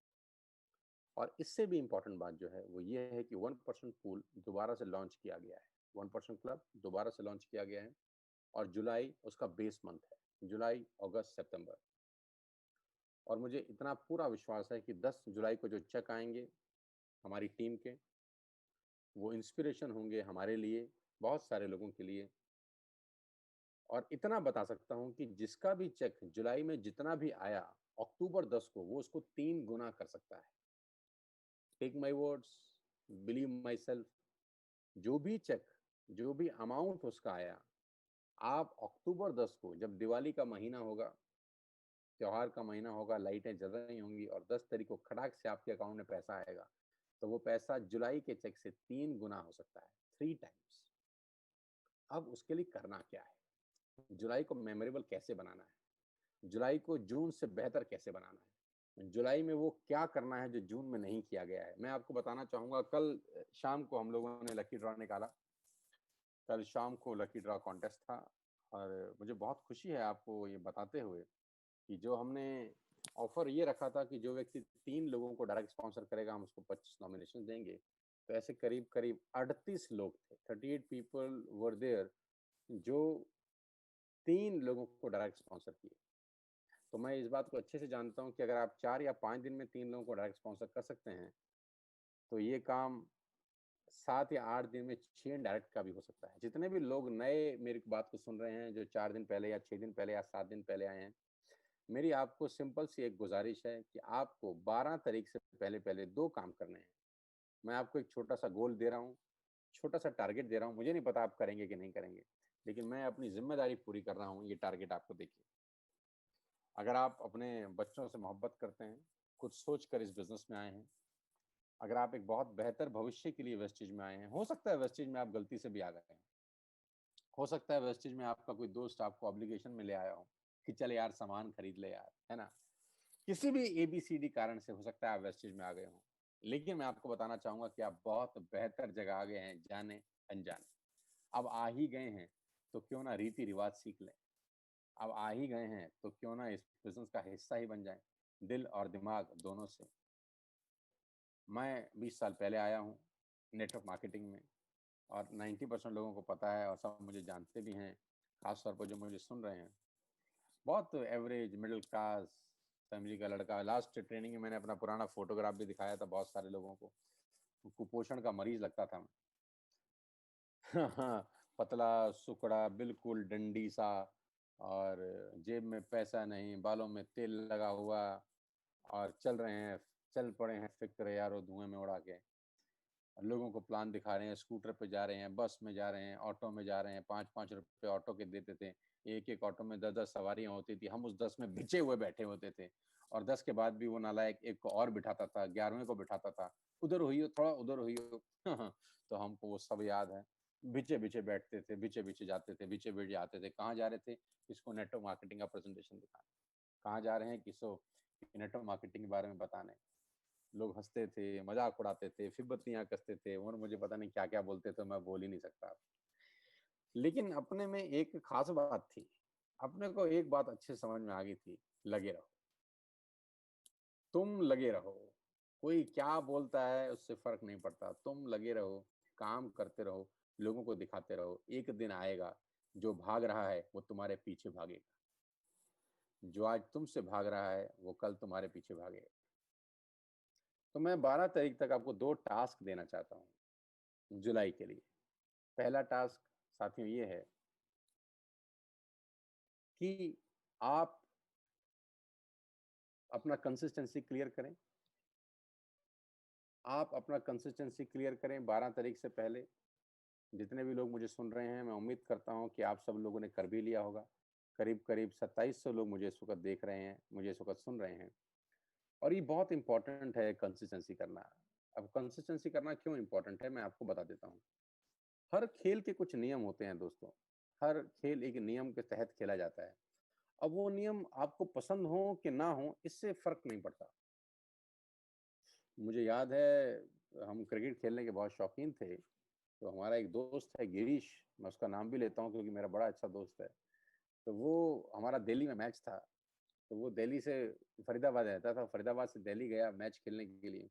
और इससे भी इंपॉर्टेंट बात जो है वो ये है कि 1% पूल दोबारा से लॉन्च किया गया है। 1% क्लब दोबारा से लॉन्च किया गया है, और जुलाई उसका बेस मंथ है, जुलाई अगस्त सितंबर। और मुझे इतना पूरा विश्वास है कि 10 जुलाई को जो चेक आएंगे हमारी टीम के, वो इंस्पिरेशन होंगे हमारे लिए, बहुत सारे लोगों के लिए। और इतना बता सकता हूं कि जिसका भी चेक जुलाई में जितना भी आया, अक्टूबर 10 को वो उसको 3 गुना कर सकता है। Take my words, believe myself. जो भी चेक, जो भी अमाउंट उसका आया, आप अक्टूबर 10 को जब दिवाली का महीना होगा, त्योहार का महीना होगा, लाइटें जल रही होंगी, और 10 तारीख को खटाक से आपके अकाउंट में पैसा आएगा, तो वो पैसा जुलाई के चेक से 3 गुना हो सकता है, 3 टाइम्स। अब उसके लिए करना क्या है, जुलाई को मेमोरेबल कैसे बनाना है, जुलाई को जून से बेहतर कैसे बनाना है, जुलाई में वो क्या करना है जो जून में नहीं किया गया है, मैं आपको बताना चाहूंगा। कल शाम को हम लोगों ने लकी ड्रॉ निकाला। कल शाम को लकी ड्रॉ कॉन्टेस्ट था, और मुझे बहुत खुशी है आपको ये बताते हुए कि जो हमने ऑफर ये रखा था कि जो व्यक्ति 3 लोगों को डायरेक्ट स्पॉन्सर करेगा, हम उसको 25 नॉमिनेशन देंगे। तो ऐसे करीब करीब 38 लोग थे, 38 पीपल वर देयर, जो 3 लोगों को डायरेक्ट स्पॉन्सर किए। तो मैं इस बात को अच्छे से जानता हूँ कि अगर आप 4 या 5 दिन में 3 लोगों को डायरेक्ट स्पॉन्सर कर सकते हैं, तो ये काम 7 या 8 दिन में 6 डायरेक्ट का भी हो सकता है। जितने भी लोग नए मेरी बात को सुन रहे हैं, जो 4 दिन पहले या 6 दिन पहले या 7 दिन पहले आए हैं, मेरी आपको सिंपल सी एक गुजारिश है कि आपको 12 तारीख से पहले पहले 2 काम करने हैं। मैं आपको एक छोटा सा गोल दे रहा हूँ, छोटा सा टारगेट दे रहा हूँ। मुझे नहीं पता आप करेंगे कि नहीं करेंगे, लेकिन मैं अपनी जिम्मेदारी पूरी कर रहा हूँ। ये टारगेट आपको देखिए, अगर आप अपने बच्चों से मोहब्बत करते हैं, कुछ सोच कर इस बिजनेस में आए हैं, अगर आप एक बहुत बेहतर भविष्य के लिए वेस्टेज में आए हैं, हो सकता है वेस्टेज में आप गलती से भी आ गए हैं, हो सकता है वेस्टेज में आपका कोई दोस्त आपको ऑब्लिगेशन में ले आया हो कि चल यार सामान खरीद ले यार, है ना। किसी भी ABCD कारण से हो सकता है आप वेस्टेज में आ गए हो, लेकिन मैं आपको बताना चाहूंगा कि आप बहुत बेहतर जगह आ गए हैं, जाने अनजाने। अब आ ही गए हैं तो क्यों ना रीति रिवाज सीख लें। अब आ ही गए हैं तो क्यों ना इस बिजनेस का हिस्सा ही बन जाए, दिल और दिमाग दोनों से। मैं 20 साल पहले आया हूँ नेटवर्क मार्केटिंग में, और 90% लोगों को पता है, और सब मुझे जानते भी हैं, खासतौर पर जो मुझे सुन रहे हैं। बहुत एवरेज मिडिल क्लास फैमिली का लड़का। लास्ट ट्रेनिंग में मैंने अपना पुराना फोटोग्राफ भी दिखाया था बहुत सारे लोगों को। कुपोषण का मरीज लगता था मैं। पतला सुकड़ा, बिल्कुल डंडी सा, और जेब में पैसा नहीं, बालों में तेल लगा हुआ, और चल रहे हैं, चल पड़े हैं फिक्र यारो धुएं में उड़ा के। लोगों को प्लान दिखा रहे हैं, स्कूटर पे जा रहे हैं, बस में जा रहे हैं, ऑटो में जा रहे हैं, 5-5 रुपए ऑटो के देते थे, एक एक ऑटो में 10-10 सवारियां होती थी, हम उस 10 में बिछे हुए बैठे होते थे, और 10 के बाद भी वो नालायक एक को और बिठाता था, 11वें को बिठाता था, उधर हुई हो थोड़ा, उधर हुई हो। तो हमको वो सब याद है। बिचे बिचे बैठते थे, बिचे बिचे जाते थे, बिचे बिचे आते थे। कहाँ जा रहे थे? किसको नेटवर्क मार्केटिंग का प्रेजेंटेशन दिखाने, कहाँ जा रहे हैं किसको नेटवर्क मार्केटिंग के बारे में बताने। लोग हंसते थे, मजाक उड़ाते थे, फिर कसते थे, और मुझे पता नहीं क्या क्या बोलते थे, मैं बोल ही नहीं सकता। लेकिन अपने में एक खास बात थी, अपने को एक बात अच्छे समझ में आ गई थी, लगे रहो, तुम लगे रहो, कोई क्या बोलता है उससे फर्क नहीं पड़ता, तुम लगे रहो, काम करते रहो, लोगों को दिखाते रहो, एक दिन आएगा जो भाग रहा है वो तुम्हारे पीछे भागेगा, जो आज तुमसे भाग रहा है वो कल तुम्हारे पीछे भागेगा। तो मैं 12 तारीख तक आपको 2 टास्क देना चाहता हूँ जुलाई के लिए। पहला टास्क साथियों ये है कि आप अपना कंसिस्टेंसी क्लियर करें, आप अपना कंसिस्टेंसी क्लियर करें 12 तारीख से पहले। जितने भी लोग मुझे सुन रहे हैं, मैं उम्मीद करता हूं कि आप सब लोगों ने कर भी लिया होगा। करीब करीब 2700 लोग मुझे इस वक्त देख रहे हैं, मुझे इस वक्त सुन रहे हैं, और ये बहुत इंपॉर्टेंट है कंसिस्टेंसी करना। अब कंसिस्टेंसी करना क्यों इंपॉर्टेंट है, मैं आपको बता देता हूँ। हर खेल के कुछ नियम होते हैं दोस्तों, हर खेल एक नियम के तहत खेला जाता है। अब वो नियम आपको पसंद हो कि ना हो, इससे फर्क नहीं पड़ता। मुझे याद है, हम क्रिकेट खेलने के बहुत शौकीन थे, तो हमारा एक दोस्त है गिरीश, मैं उसका नाम भी लेता हूँ क्योंकि मेरा बड़ा अच्छा दोस्त है। तो वो, हमारा दिल्ली में मैच था, तो वो दिल्ली से फरीदाबाद रहता था, फरीदाबाद से दिल्ली गया मैच खेलने के लिए,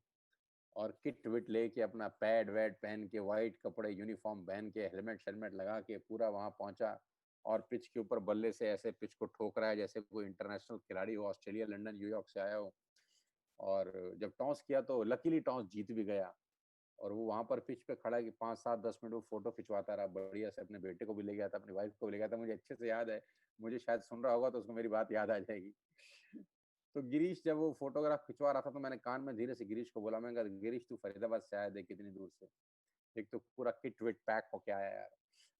और किट विट लेके अपना पैड वैड पहन के, वाइट कपड़े यूनिफॉर्म पहन के, हेलमेट शेलमेट लगा के पूरा वहां पहुंचा, और पिच के ऊपर बल्ले से ऐसे पिच को ठोक रहा है जैसे कोई इंटरनेशनल खिलाड़ी हो, ऑस्ट्रेलिया, लंदन, न्यूयॉर्क से आया हो। और जब टॉस किया तो लकीली टॉस जीत भी गया, और वो वहां पर पिच पे खड़ा है कि 5-7-10 मिनट वो फोटो खिंचवाता रहा बढ़िया से, अपने बेटे को भी ले गया था, अपनी वाइफ को भी ले गया था, मुझे अच्छे से याद है। मुझे शायद सुन रहा होगा तो उसको मेरी बात याद आ जाएगी। तो गिरीश जब वो फोटोग्राफ खिंचवा रहा था तो मैंने कान में धीरे से गिरीश को बोला, मैंने कहा गिरीश तू फरीदाबाद से आया, देख कितनी दूर से, एक तो पूरा किट विट पैक होके आया यार,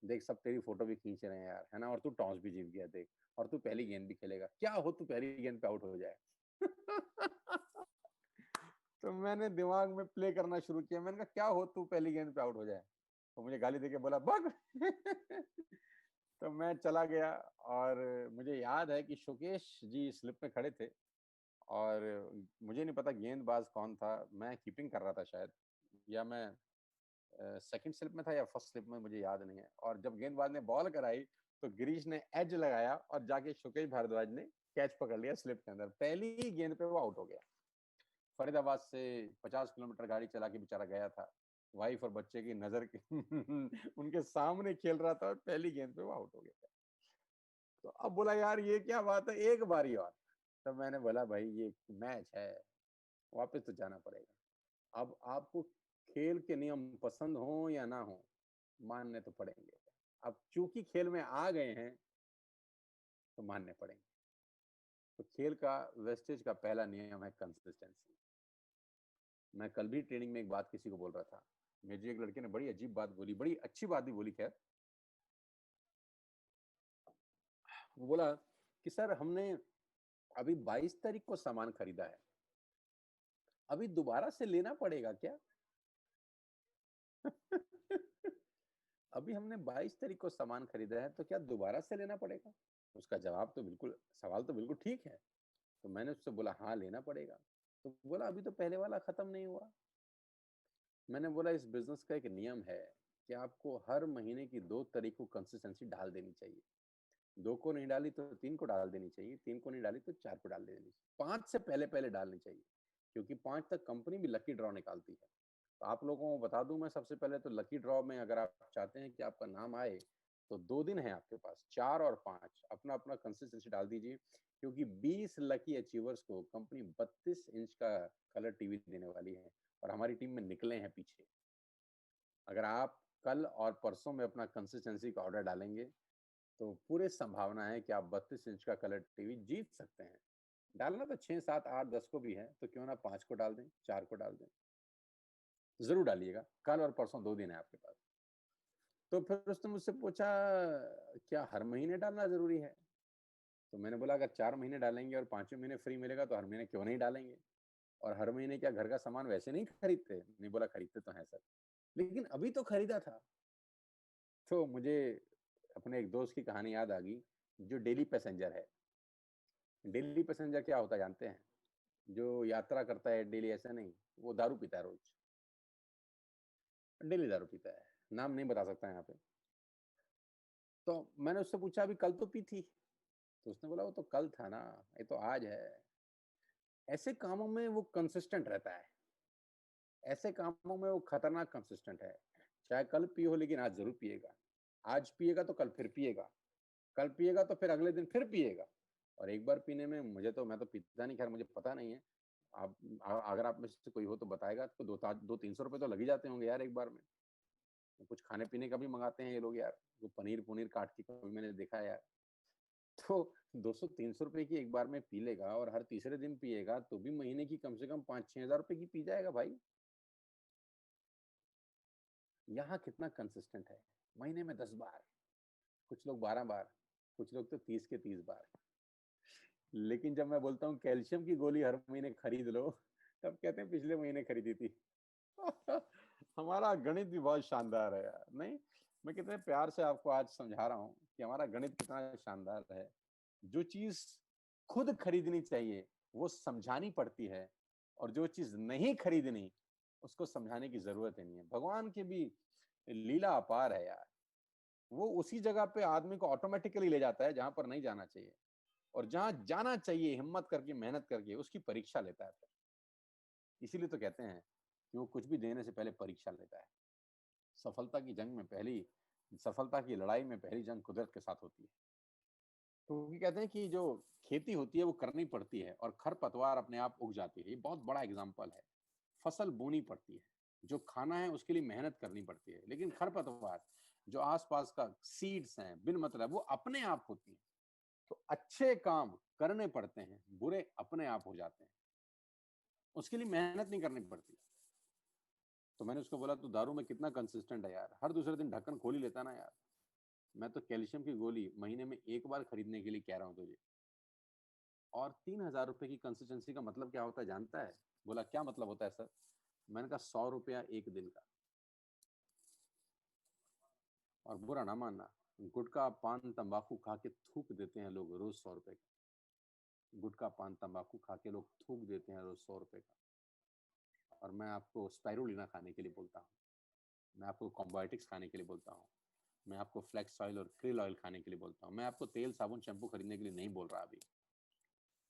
देख सब तेरी फोटो भी खींच रहे हैं यार, है ना, और तू टॉस भी जीत गया देख, और तू पहली गेंद भी खेलेगा, क्या हो तू पहली गेंद पे आउट हो जाए। तो मैंने दिमाग में प्ले करना शुरू किया, मैंने कहा क्या हो तू पहली गेंद पे आउट हो जाए, तो मुझे गाली देके बोला भग। तो मैं चला गया, और मुझे याद है कि शोकेश जी स्लिप में खड़े थे, और मुझे नहीं पता गेंदबाज कौन था, मैं कीपिंग कर रहा था शायद, या मैं सेकंड स्लिप में था या फर्स्ट स्लिप में, मुझे याद नहीं है। और जब गेंदबाज ने बॉल कराई तो गिरीश ने एज लगाया और जाके शोकेश भारद्वाज ने कैच पकड़ लिया स्लिप के अंदर, पहली ही गेंद पे वो आउट हो गया। फरीदाबाद से 50 किलोमीटर गाड़ी चला के बेचारा गया था, वाइफ और बच्चे की नजर के उनके सामने खेल रहा था, और पहली गेंद पे वो आउट हो गया। तो अब बोला यार ये क्या बात है, एक बारी और। तब मैंने बोला भाई ये मैच है, वापस तो जाना पड़ेगा। अब आपको खेल के नियम पसंद हो या ना हो, मानने तो पड़ेंगे। अब चूंकि खेल में आ गए हैं तो मानने पड़ेंगे। तो खेल का वेस्टेज का पहला नियम है कंसिस्टेंसी। मैं कल भी ट्रेनिंग में एक बात किसी को बोल रहा था, मेरी एक लड़के ने बड़ी अजीब बात बोली, बड़ी अच्छी बात भी बोली। खैर, वो बोला कि सर हमने अभी 22 तारीख को सामान खरीदा है, अभी दोबारा से लेना पड़ेगा क्या? अभी हमने 22 तारीख को सामान खरीदा है तो क्या दोबारा से लेना पड़ेगा? उसका जवाब तो बिल्कुल, सवाल तो बिल्कुल ठीक है। तो मैंने उससे बोला हाँ लेना पड़ेगा। तो बोला अभी तो पहले वाला खत्म नहीं हुआ। मैंने बोला इस बिजनेस का एक नियम है कि आपको हर महीने की 2 तारीख को कंसिस्टेंसी डाल देनी चाहिए। 2 को नहीं डाली तो 3 को डाल देनी चाहिए, 3 को नहीं डाली तो 4 को डाल देनी चाहिए, 5 से पहले पहले डालनी चाहिए, क्योंकि 5 तक कंपनी भी लकी ड्रॉ निकालती है। तो आप लोगों को बता दूं मैं सबसे पहले, तो लकी ड्रॉ में अगर आप चाहते हैं कि आपका नाम आए तो 2 दिन है आपके पास, 4 और 5, अपना अपना कंसिस्टेंसी डाल दीजिए, क्योंकि 20 लकी अचीवर्स को कंपनी 32 इंच का कलर टीवी देने वाली है, और हमारी टीम में निकले हैं पीछे। अगर आप कल और परसों में अपना कंसिस्टेंसी का ऑर्डर डालेंगे तो पूरे संभावना है कि आप 32 इंच का कलर टीवी जीत सकते हैं। डालना तो 6, 7, 8, 10 को भी है, तो क्यों ना 5 को डाल दें, 4 को डाल दें। जरूर डालिएगा, कल और परसों 2 दिन है आपके पास। तो फिर उसने मुझसे पूछा क्या हर महीने डालना जरूरी है? तो मैंने बोला अगर 4 महीने डालेंगे और 5वें महीने फ्री मिलेगा तो हर महीने क्यों नहीं डालेंगे। और हर महीने क्या घर का सामान वैसे नहीं खरीदते? नहीं बोला खरीदते तो हैं सर, लेकिन अभी तो खरीदा था। तो मुझे अपने एक दोस्त की कहानी याद आ गई, जो डेली पैसेंजर है। डेली पैसेंजर क्या होता है जानते हैं? जो यात्रा करता है डेली, ऐसा नहीं, वो दारू पीता है रोज, डेली दारू पीता है, नाम नहीं बता सकता यहाँ पे। तो मैंने उससे पूछा अभी कल तो पी थी, तो उसने बोला वो तो कल था ना, ये तो आज है। ऐसे कामों में वो कंसिस्टेंट रहता है, ऐसे कामों में वो खतरनाक कंसिस्टेंट है। चाहे कल पियो लेकिन आज जरूर पिएगा, आज पिएगा तो कल फिर पिएगा, कल पिएगा तो फिर अगले दिन फिर पिएगा। और एक बार पीने में मुझे तो, मैं तो पीता नहीं, खैर मुझे पता नहीं है। आप अगर आप में से कोई हो तो बताएगा, तो 200-300 रुपए तो लग ही जाते होंगे यार एक बार में। कुछ खाने पीने का भी मंगाते हैं ये लोग यार, वो पनीर पुनीर काट के कभी मैंने देखा है यार। तो 200-300 रुपए की एक बार में पी लेगा और हर तीसरे दिन पिएगा तो भी महीने की कम से कम 5-6 हज़ार रुपए की पी जाएगा भाई। यहाँ कितना कंसिस्टेंट है, महीने में 10 बार, कुछ लोग 12 बार, कुछ लोग तो 30 के 30 बार। लेकिन जब मैं बोलता हूँ कैल्शियम की गोली हर महीने खरीद लो, तब कहते हैं पिछले महीने खरीदी थी। हमारा गणित भी बहुत शानदार है यार, नहीं? मैं कितने प्यार से आपको आज समझा रहा हूँ कि हमारा गणित कितना शानदार है। जो चीज खुद खरीदनी चाहिए वो समझानी पड़ती है, और जो चीज नहीं खरीदनी उसको समझाने की जरूरत ही नहीं है। भगवान की भी लीला अपार है यार। वो उसी जगह पे आदमी को ऑटोमेटिकली ले जाता है जहां पर नहीं जाना चाहिए, और जहां जाना चाहिए हिम्मत करके मेहनत करके उसकी परीक्षा लेता है फिर। इसीलिए तो कहते हैं कि वो कुछ भी देने से पहले परीक्षा लेता है। सफलता की जंग में पहली सफलता की लड़ाई में पहली जंग कुदरत के साथ होती है। क्योंकि कहते हैं कि जो खेती होती है वो करनी पड़ती है और खरपतवार अपने आप उग जाती है। ये बहुत बड़ा एग्जाम्पल है। फसल बोनी पड़ती है, जो खाना है उसके लिए मेहनत करनी पड़ती है, लेकिन खरपतवार जो आसपास का सीड्स हैं बिन मतलब वो अपने आप होती हैं। तो अच्छे काम करने पड़ते हैं, बुरे अपने आप हो जाते हैं, उसके लिए मेहनत नहीं करनी पड़ती। तो मैंने उसको बोला तू दारू में कितना कंसिस्टेंट है यार, हर दूसरे दिन ढक्कन खोल ही लेता ना यार। मैं तो कैल्शियम की गोली महीने में एक बार खरीदने के लिए कह रहा हूँ तुझे। और 3,000 रुपए की कंसिस्टेंसी का मतलब क्या होता है जानता है? बोला क्या मतलब होता है सर? मैंने कहा 100 रुपया एक दिन का। और बुरा ना मानना, गुटखा पान तंबाकू खा के थूक देते हैं लोग रोज 100 रुपए का। गुटखा पान तंबाकू खा के लोग थूक देते हैं रोज 100 रुपए का। और मैं आपको स्पाइरुलिना खाने के लिए बोलता हूँ, मैं आपको कॉम्बायोटिक्स खाने के लिए बोलता हूँ, मैं आपको फ्लेक्स ऑयल और क्रिल ऑयल खाने के लिए बोलता हूँ। मैं आपको तेल साबुन शैम्पू खरीदने के लिए नहीं बोल रहा अभी।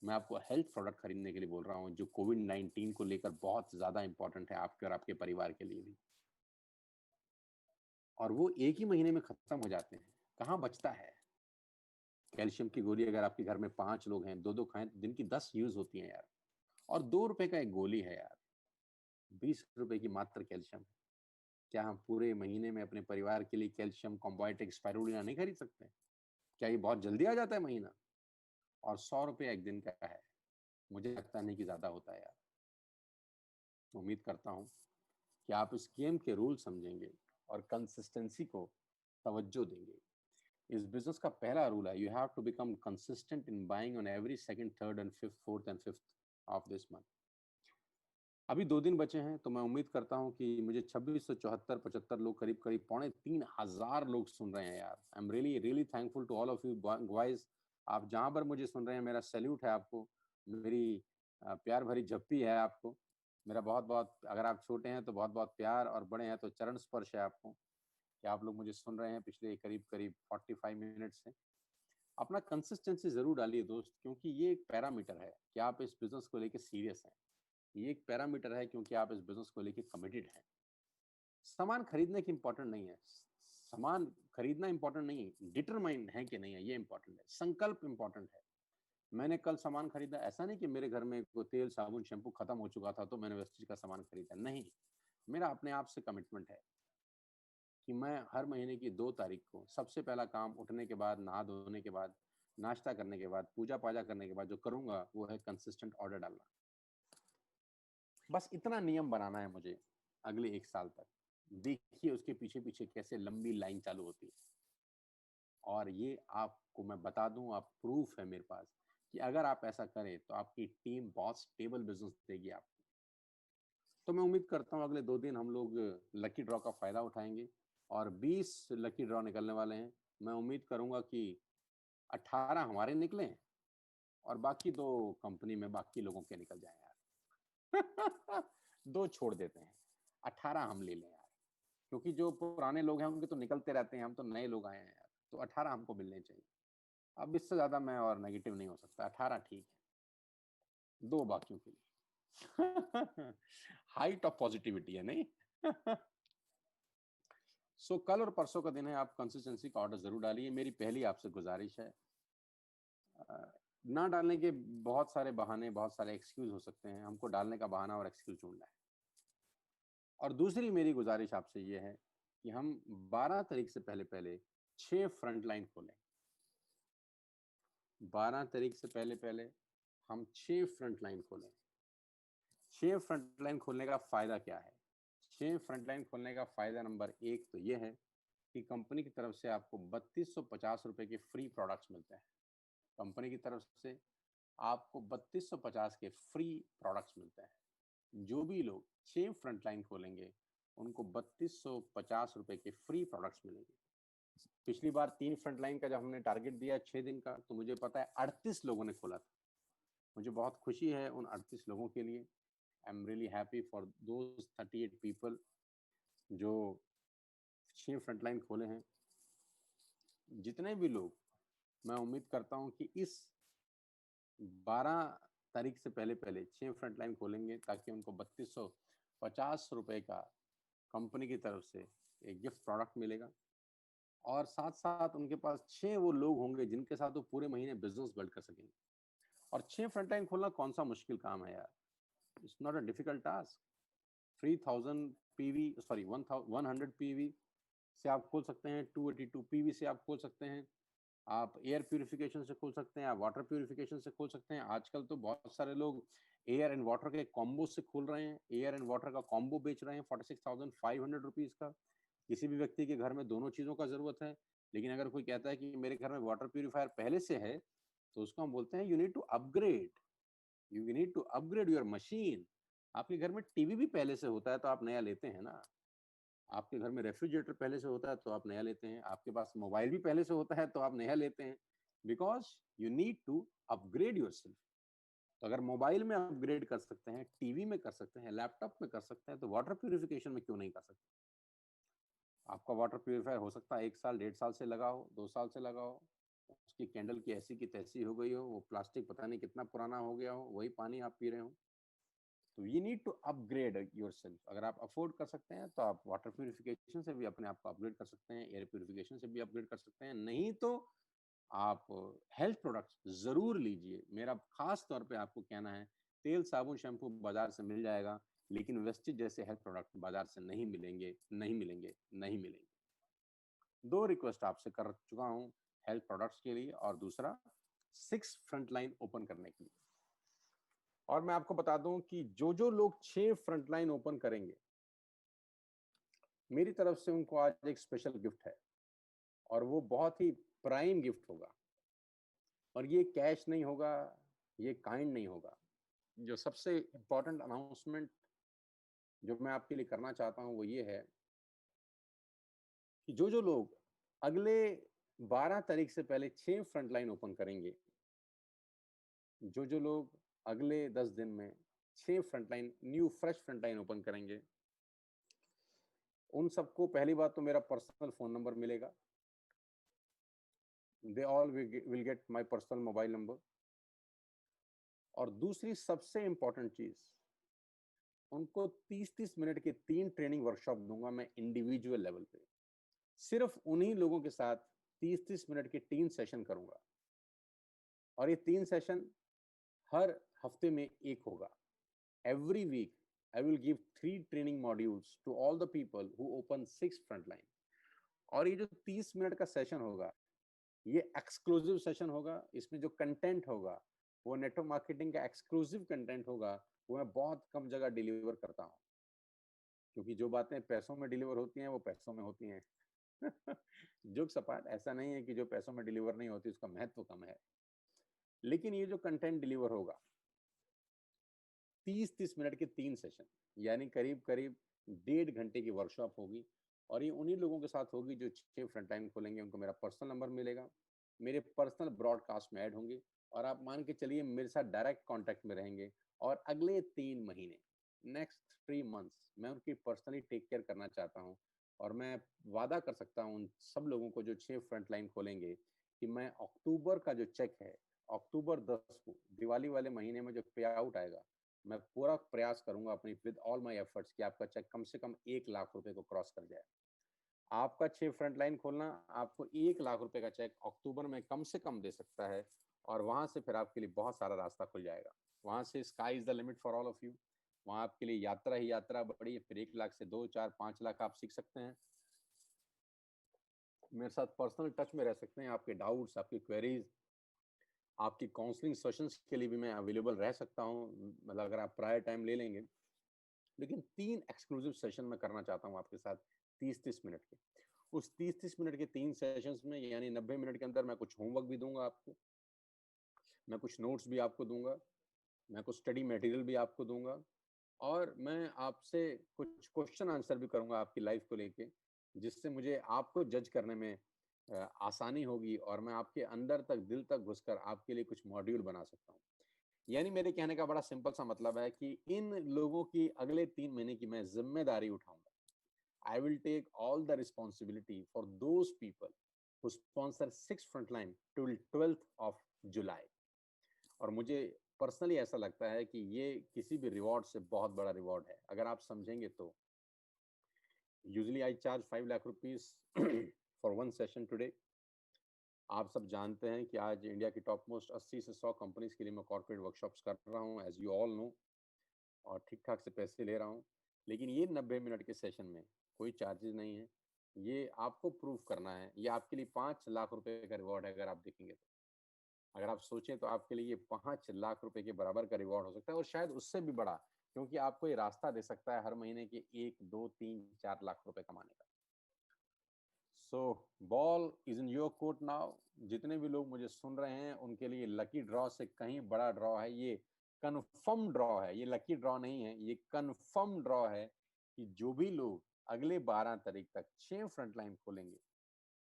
मैं आपको हेल्थ प्रोडक्ट खरीदने के लिए बोल रहा हूँ, जो कोविड-19 को लेकर बहुत ज्यादा इंपॉर्टेंट है आपके और आपके परिवार के लिए भी। और वो एक ही महीने में खत्म हो जाते हैं, कहाँ बचता है? कैल्शियम की गोली अगर आपके घर में 5 लोग हैं, 2-2 खाएं तो दिन की 10 यूज होती है यार। और 2 रुपए का एक गोली है यार, 20 रुपए की मात्र कैल्शियम है। क्या हम पूरे महीने में अपने परिवार के लिए कैल्शियम कॉम्बायोटिक स्पाइरुलिना नहीं खरीद सकते? क्या ये बहुत जल्दी आ जाता है महीना? और 100 रुपया एक दिन का है, मुझे लगता नहीं कि ज्यादा होता है यार। उम्मीद करता हूँ कि आप इस गेम के रूल समझेंगे और कंसिस्टेंसी को तवज्जो देंगे। इस बिजनेस का पहला रूल है, you have to become consistent in buying on every second, third and fifth, fourth and fifth of this month. अभी 2 दिन बचे हैं, तो मैं उम्मीद करता हूँ कि मुझे 2674-75 लोग, करीब करीब 3,500 लोग सुन रहे हैं यार। I am really really thankful to all of you guys. आप जहाँ पर मुझे सुन रहे हैं, मेरा सैल्यूट है आपको, मेरी प्यार भरी झप्पी है आपको। मेरा बहुत बहुत, अगर आप छोटे हैं तो बहुत बहुत प्यार, और बड़े हैं तो चरण स्पर्श है आपको, कि आप लोग मुझे सुन रहे हैं पिछले करीब करीब 45 मिनट से। अपना कंसिस्टेंसी जरूर डालिए दोस्त, क्योंकि ये एक पैरामीटर है कि आप इस बिजनेस को लेकर सीरियस हैं। ये एक पैरामीटर है क्योंकि आप इस बिजनेस को लेकर कमिटेड हैं। सामान खरीदने की इंपॉर्टेंट नहीं है, सामान खरीदना इंपॉर्टेंट नहीं है, डिटरमाइंड है कि नहीं है ये इंपॉर्टेंट है, संकल्प इंपॉर्टेंट है। मैंने कल सामान खरीदा, ऐसा नहीं कि मेरे घर में कोई तेल साबुन शैम्पू खत्म हो चुका था तो मैंने वेस्टेज का सामान खरीदा, नहीं। मेरा अपने आप से कमिटमेंट है कि मैं हर महीने की 2 तारीख को सबसे पहला काम उठने के बाद, नहा धोने के बाद, नाश्ता करने के बाद, पूजा पाजा करने के बाद जो करूंगा वो है कंसिस्टेंट ऑर्डर डालना। बस इतना नियम बनाना है मुझे। अगले 1 साल तक। देखिए उसके पीछे पीछे कैसे लंबी लाइन चालू होती है। और ये आपको मैं बता दूं, आप प्रूफ है मेरे पास कि अगर आप ऐसा करें तो आपकी टीम बहुत स्टेबल बिजनेस देगी आपको। तो मैं उम्मीद करता हूँ अगले 2 दिन हम लोग लकी ड्रॉ का फायदा उठाएंगे और 20 लकी ड्रॉ निकलने वाले हैं। मैं उम्मीद करूंगा कि 18 हमारे निकलें और बाकी 2 कंपनी में बाकी लोगों के निकल जाए यार। 2 छोड़ देते हैं, 18 हम ले लें यार, क्योंकि जो पुराने लोग हैं उनके तो निकलते रहते हैं, हम तो नए लोग आए हैं यार, तो 18 हमको मिलने चाहिए। अब इससे ज्यादा मैं और नेगेटिव नहीं हो सकता, 18 ठीक है, 2 बाकियों के लिए। हाइट ऑफ पॉजिटिविटी है नहीं। सो कल और परसों का दिन है, आप कंसिस्टेंसी का ऑर्डर जरूर डालिए। मेरी पहली आपसे गुजारिश है, ना डालने के बहुत सारे बहाने, बहुत सारे एक्सक्यूज हो सकते हैं, हमको डालने का बहाना और एक्सक्यूज ढूंढना है। और दूसरी मेरी गुजारिश आपसे ये है कि हम 12 तारीख से पहले पहले 6 फ्रंट लाइन खोलें। 12 तारीख से पहले पहले हम 6 फ्रंट लाइन खोलें। 6 फ्रंट लाइन खोलने का फायदा क्या है? 6 फ्रंट लाइन खोलने का फायदा नंबर 1 तो ये है कि कंपनी की तरफ से आपको 3250 रुपए के फ्री प्रोडक्ट्स मिलते हैं। कंपनी की तरफ से आपको 3250 के फ्री प्रोडक्ट्स मिलते हैं। जो भी लोग 6 फ्रंट लाइन खोलेंगे उनको 3250 रुपए के फ्री प्रोडक्ट्स मिलेंगे। पिछली बार 3 फ्रंट लाइन का जब हमने टारगेट दिया 6 दिन का, तो मुझे पता है 38 लोगों ने खोला था। मुझे बहुत खुशी है उन 38 लोगों के लिए। आई am really happy for those 38 people जो 6 फ्रंट लाइन खोले हैं। जितने भी लोग, मैं उम्मीद करता हूं कि इस 12 तारीख से पहले पहले 6 फ्रंट लाइन खोलेंगे ताकि उनको 3250 रुपए का कंपनी की तरफ से एक गिफ्ट प्रोडक्ट मिलेगा। और साथ साथ उनके पास 6 वो लोग होंगे जिनके साथ वो पूरे महीने बिजनेस बिल्ड कर सकेंगे। और 6 फ्रंट लाइन खोलना कौन सा मुश्किल काम है यार, it's not a difficult task. 3000 PV, sorry 100 PV से आप खोल सकते हैं, 282 पीवी से आप खोल सकते हैं, आप एयर प्यूरिफिकेशन से खोल सकते हैं, आप वाटर प्यूरिफिकेशन से खोल सकते हैं। आजकल तो बहुत सारे लोग एयर एंड वाटर के कॉम्बो से खोल रहे हैं, एयर एंड वाटर का कॉम्बो बेच रहे हैं 46,500 रुपीज का। किसी भी व्यक्ति के घर में दोनों चीज़ों का ज़रूरत है, लेकिन अगर कोई कहता है कि मेरे घर में वाटर प्यूरिफायर पहले से है, तो उसको हम बोलते हैं you need to upgrade, you need to upgrade your machine. आपके घर में टीवी भी पहले से होता है तो आप नया लेते हैं ना, आपके घर में रेफ्रिजरेटर पहले से होता है तो आप नया लेते हैं, आपके पास मोबाइल भी पहले से होता है तो आप नया लेते हैं, because you need to upgrade yourself. तो अगर मोबाइल में अपग्रेड कर सकते हैं, टीवी में कर सकते हैं, लैपटॉप में कर सकते हैं, तो वाटर प्यूरिफिकेशन में क्यों नहीं कर सकते? आपका वाटर प्यूरिफायर हो सकता है 1 साल 1.5 साल से लगा हो, 2 साल से लगा हो, उसकी कैंडल की ऐसी की तैसी हो गई हो, वो प्लास्टिक पता नहीं कितना पुराना हो गया हो, वही पानी आप पी रहे हो। तो you need to upgrade yourself. अगर आप अफोर्ड कर सकते हैं तो आप वाटर प्यूरिफिकेशन से भी अपने आप को अपग्रेड कर सकते हैं, एयर प्यूरिफिकेशन से भी अपग्रेड कर सकते हैं। नहीं तो आप हेल्थ प्रोडक्ट्स जरूर लीजिए। मेरा खास तौर पे आपको कहना है, तेल साबुन शैम्पू बाजार से मिल जाएगा, लेकिन वेस्टिज जैसे हेल्थ प्रोडक्ट बाजार से नहीं मिलेंगे, नहीं मिलेंगे, नहीं मिलेंगे। 2 रिक्वेस्ट आपसे कर चुका हूँ हेल्थ प्रोडक्ट्स के लिए, और दूसरा 6 फ्रंट लाइन ओपन करने के लिए। और मैं आपको बता दूं कि जो लोग 6 फ्रंट लाइन ओपन करेंगे, मेरी तरफ से उनको आज एक स्पेशल गिफ्ट है, और वो बहुत ही प्राइम गिफ्ट होगा। और ये कैश नहीं होगा, ये काइंड नहीं होगा। जो सबसे इंपॉर्टेंट अनाउंसमेंट जो मैं आपके लिए करना चाहता हूं वो ये है कि जो लोग अगले 12 तारीख से पहले 6 फ्रंट लाइन ओपन करेंगे, जो लोग अगले 10 दिन में 6 front line, new fresh front line open करेंगे, उन सबको पहली बात तो मेरा पर्सनल फोन नंबर मिलेगा। They all will get my personal mobile number. और दूसरी सबसे इंपॉर्टेंट चीज, उनको 30-30 मिनट के 3 ट्रेनिंग वर्कशॉप दूंगा मैं इंडिविजुअल लेवल पे। सिर्फ उन्हीं लोगों के साथ 30-30 मिनट के 3 सेशन करूंगा, और ये 3 सेशन हर हफ्ते में एक होगा। Every week I will give 3 training modules to all the people who open 6 front line. और ये जो 30 मिनट का सेशन होगा, ये एक्सक्लूसिव सेशन होगा। इसमें जो कंटेंट होगा वो नेटवर्क मार्केटिंग का एक्सक्लूसिव कंटेंट होगा, वो मैं बहुत कम जगह डिलीवर करता हूँ। क्योंकि जो बातें पैसों में डिलीवर होती हैं वो पैसों में होती हैं। जोक सपाट, ऐसा नहीं है कि जो पैसों में डिलीवर नहीं होती उसका महत्व कम है, लेकिन ये जो कंटेंट डिलीवर होगा 30-30 मिनट के 3 सेशन, यानी करीब करीब 1.5 घंटे की वर्कशॉप होगी, और ये उन्हीं लोगों के साथ होगी जो 6 फ्रंटलाइन खोलेंगे। उनको मेरा पर्सनल नंबर मिलेगा, मेरे पर्सनल ब्रॉडकास्ट में ऐड होंगे, और आप मान के चलिए मेरे साथ डायरेक्ट कांटेक्ट में रहेंगे। और अगले 3 महीने, नेक्स्ट 3 मंथ्स, मैं उनकी पर्सनली टेक केयर करना चाहता हूँ। और मैं वादा कर सकता हूँ उन सब लोगों को जो 6 फ्रंटलाइन खोलेंगे कि मैं अक्टूबर का जो चेक है, अक्टूबर 10 को दिवाली वाले महीने में जो पे आउट आएगा, मैं पूरा प्रयास करूंगा अपनी विद ऑल माय एफर्ट्स कि आपका चेक कम से कम 1 लाख रुपए को क्रॉस कर जाए। आपका 6 फ्रंटलाइन खोलना आपको 1 लाख रुपए का चेक अक्टूबर में कम से कम दे सकता है, और वहां से फिर आपके लिए बहुत सारा रास्ता खुल जाएगा। वहां से sky is the limit for all of you. वहां आपके लिए यात्रा ही यात्रा बढ़ी है, फिर 1 लाख से 2, 4, 5 लाख आप सीख सकते हैं। मेरे साथ पर्सनल टच में रह सकते हैं। आपके डाउट्स, आपकी क्वेरीज, आपकी काउंसलिंग सेशंस के लिए भी मैं अवेलेबल रह सकता हूँ, मतलब अगर आप प्रायर टाइम ले लेंगे। लेकिन 3 एक्सक्लूसिव सेशन मैं करना चाहता हूँ आपके साथ, 30-30 मिनट के। उस 30-30 मिनट के 3 सेशंस में, यानी 90 मिनट के अंदर, मैं कुछ होमवर्क भी दूंगा आपको, मैं कुछ नोट्स भी आपको दूंगा, मैं कुछ स्टडी मटेरियल भी आपको दूंगा, और मैं आपसे कुछ क्वेश्चन आंसर भी करूंगा आपकी लाइफ को लेके, जिससे मुझे आपको जज करने में आसानी होगी, और मैं आपके अंदर तक, दिल तक घुसकर आपके लिए कुछ मॉड्यूल बना सकता हूँ। यानी मेरे कहने का बड़ा सिंपल सा मतलब है कि इन लोगों की अगले 3 महीने की मैं जिम्मेदारी उठाऊंगा। I will take all the responsibility for those people who sponsor 6 frontline till 12th of July। और मुझे पर्सनली ऐसा लगता है कि ये किसी भी रिवॉर्ड से बहुत बड़ा रिवॉर्ड है, अगर आप समझेंगे तो। Usually I charge 5 lakh rupees for one session today. आप सब जानते हैं कि आज इंडिया की टॉप मोस्ट 80 से 100 कंपनीज के लिए मैं कॉर्पोरेट वर्कशॉप्स कर रहा हूँ, एज यू ऑल नो, और ठीक ठाक से पैसे ले रहा हूँ। लेकिन ये 90 मिनट के सेशन में कोई चार्जेस नहीं है। ये आपको प्रूव करना है, ये आपके लिए 5 लाख रुपए का रिवॉर्ड है। अगर आप देखेंगे तो, अगर आप सोचें तो आपके लिए ये 5 लाख रुपए के बराबर का रिवॉर्ड हो सकता है, और शायद उससे भी बड़ा, क्योंकि आपको ये रास्ता दे सकता है हर महीने के 1, 2, 3, 4 लाख रुपए कमाने का। सो ball is in your court now. जितने भी लोग मुझे सुन रहे हैं उनके लिए लकी ड्रॉ से कहीं बड़ा ड्रॉ है, ये कन्फर्म ड्रॉ है, ये लकी ड्रॉ नहीं है, ये कन्फर्म ड्रॉ है कि जो भी लोग अगले 12 तारीख तक 6 फ्रंटलाइन खोलेंगे,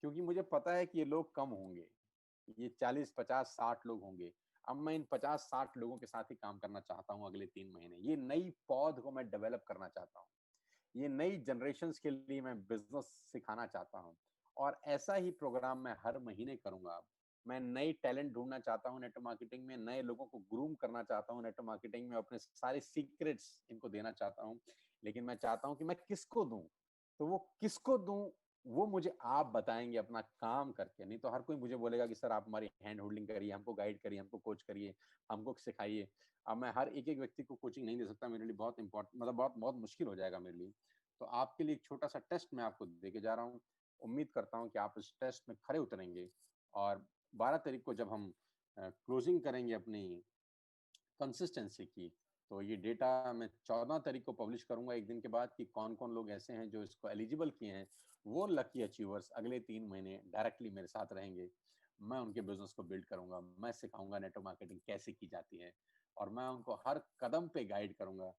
क्योंकि मुझे पता है कि ये लोग कम होंगे, ये 40, 50, 60 लोग होंगे। अब मैं इन 50-60 लोगों के साथ ही काम करना चाहता हूँ अगले 3 महीने। ये नई पौध को मैं डेवलप करना चाहता हूँ, ये नई जनरेशन्स के लिए मैं बिजनेस सिखाना चाहता हूँ, और ऐसा ही प्रोग्राम मैं हर महीने करूंगा। मैं नए टैलेंट ढूंढना चाहता हूँ नेटवर्क मार्केटिंग में, नए लोगों को ग्रूम करना चाहता हूँ नेटवर्क मार्केटिंग में, अपने सारे सीक्रेट्स इनको देना चाहता हूँ। लेकिन मैं चाहता हूँ कि मैं किसको दूं, तो वो किसको दूं वो मुझे आप बताएंगे अपना काम करके। नहीं तो हर कोई मुझे बोलेगा कि सर आप हमारी हैंड होल्डिंग करिए, हमको गाइड करिए, हमको कोच करिए, हमको सिखाइए। अब मैं हर एक एक व्यक्ति को कोचिंग नहीं दे सकता, मेरे लिए बहुत इंपॉर्टेंट, मतलब बहुत बहुत मुश्किल हो जाएगा मेरे लिए। तो आपके लिए एक छोटा सा टेस्ट मैं आपको दे के जा रहा हूँ। उम्मीद करता हूँ कि आप इस टेस्ट में खरे उतरेंगे, और 12 तारीख को जब हम क्लोजिंग करेंगे अपनी कंसिस्टेंसी की, तो ये डेटा मैं 14 तारीख को पब्लिश करूंगा, एक दिन के बाद, कि कौन कौन लोग ऐसे हैं जो इसको एलिजिबल किए हैं। वो लकी अचीवर्स अगले 3 महीने डायरेक्टली मेरे साथ रहेंगे। मैं उनके बिजनेस को बिल्ड करूंगा, मैं सिखाऊंगा नेटवर्क मार्केटिंग कैसे की जाती है, और मैं उनको हर कदम पे गाइड करूंगा,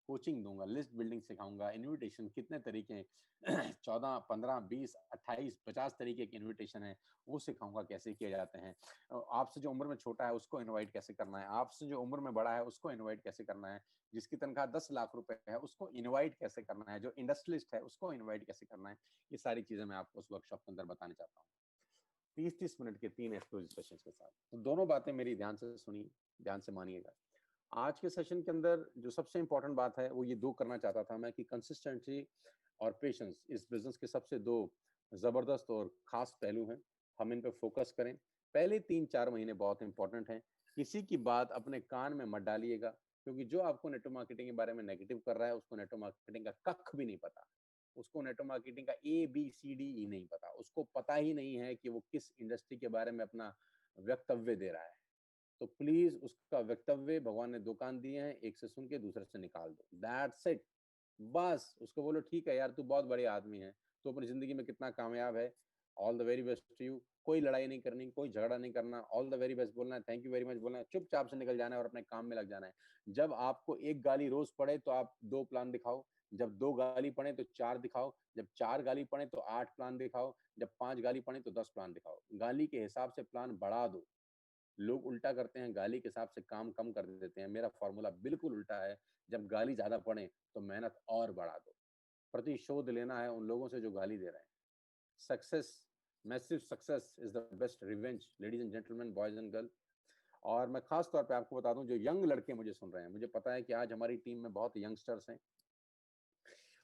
कोचिंग दूंगा, लिस्ट बिल्डिंग सिखाऊंगा, इनविटेशन कितने तरीके 14, 15, 20, 28, 50 तरीके के इनविटेशन है, वो सिखाऊंगा कैसे किए जाते हैं। आपसे जो उम्र में छोटा है उसको इनवाइट कैसे करना है, आपसे जो उम्र में बड़ा है उसको इनवाइट कैसे करना है, जिसकी तनख्वाह 10 लाख रुपए है उसको इनवाइट कैसे करना है, जो इंडस्ट्रियलिस्ट है उसको इनवाइट कैसे करना है। ये सारी चीजें मैं आपको उस वर्कशॉप के अंदर बताने चाहता हूँ, 30-30 मिनट के 3 एक्सक्लूसिव सेशन के साथ। तो दोनों बातें मेरी ध्यान से सुनिए, ध्यान से मानिएगा। आज के सेशन के अंदर जो सबसे इंपॉर्टेंट बात है वो ये दो करना चाहता था मैं, कि कंसिस्टेंसी और पेशेंस इस बिजनेस के सबसे दो जबरदस्त और खास पहलू हैं। हम इन पे फोकस करें। पहले 3-4 महीने बहुत इंपॉर्टेंट हैं। किसी की बात अपने कान में मत डालिएगा, क्योंकि जो आपको नेटवर्क मार्केटिंग के बारे में नेगेटिव कर रहा है उसको नेटवर्क मार्केटिंग का कख भी नहीं पता, उसको नेटवर्क मार्केटिंग का ABCD ही नहीं पता, उसको पता ही नहीं है कि वो किस इंडस्ट्री के बारे में अपना वक्तव्य दे रहा है। तो प्लीज उसका वक्तव्य, भगवान ने 2 कान दिए हैं, एक से सुन के दूसरे से निकाल दो, दैट्स इट। बस उसको बोलो ठीक है यार, तू बहुत बड़े आदमी है, तू अपनी जिंदगी में कितना कामयाब है, all the very best to you. कोई लड़ाई नहीं करनी, कोई झगड़ा नहीं करना, ऑल द वेरी बेस्ट बोलना है, थैंक यू वेरी मच बोलना है, चुपचाप से निकल जाना है और अपने काम में लग जाना है। जब आपको एक गाली रोज पड़े तो आप 2 प्लान दिखाओ, जब 2 गाली पड़े तो 4 दिखाओ, जब 4 गाली पड़े तो 8 प्लान दिखाओ, जब 5 गाली पड़े तो 10 प्लान दिखाओ। गाली के हिसाब से प्लान बढ़ा दो। लोग उल्टा करते हैं, गाली के हिसाब से काम कम कर देते हैं। मेरा फॉर्मूला बिल्कुल उल्टा है, जब गाली ज्यादा पड़े तो मेहनत और बढ़ा दो। प्रतिशोध लेना है उन लोगों से जो गाली दे रहे हैं। Success, massive success is the best revenge, ladies and gentleman, boys and girl. और मैं खास तौर पे आपको बता दूं, जो यंग लड़के मुझे सुन रहे हैं, मुझे पता है कि आज हमारी टीम में बहुत यंगस्टर्स हैं,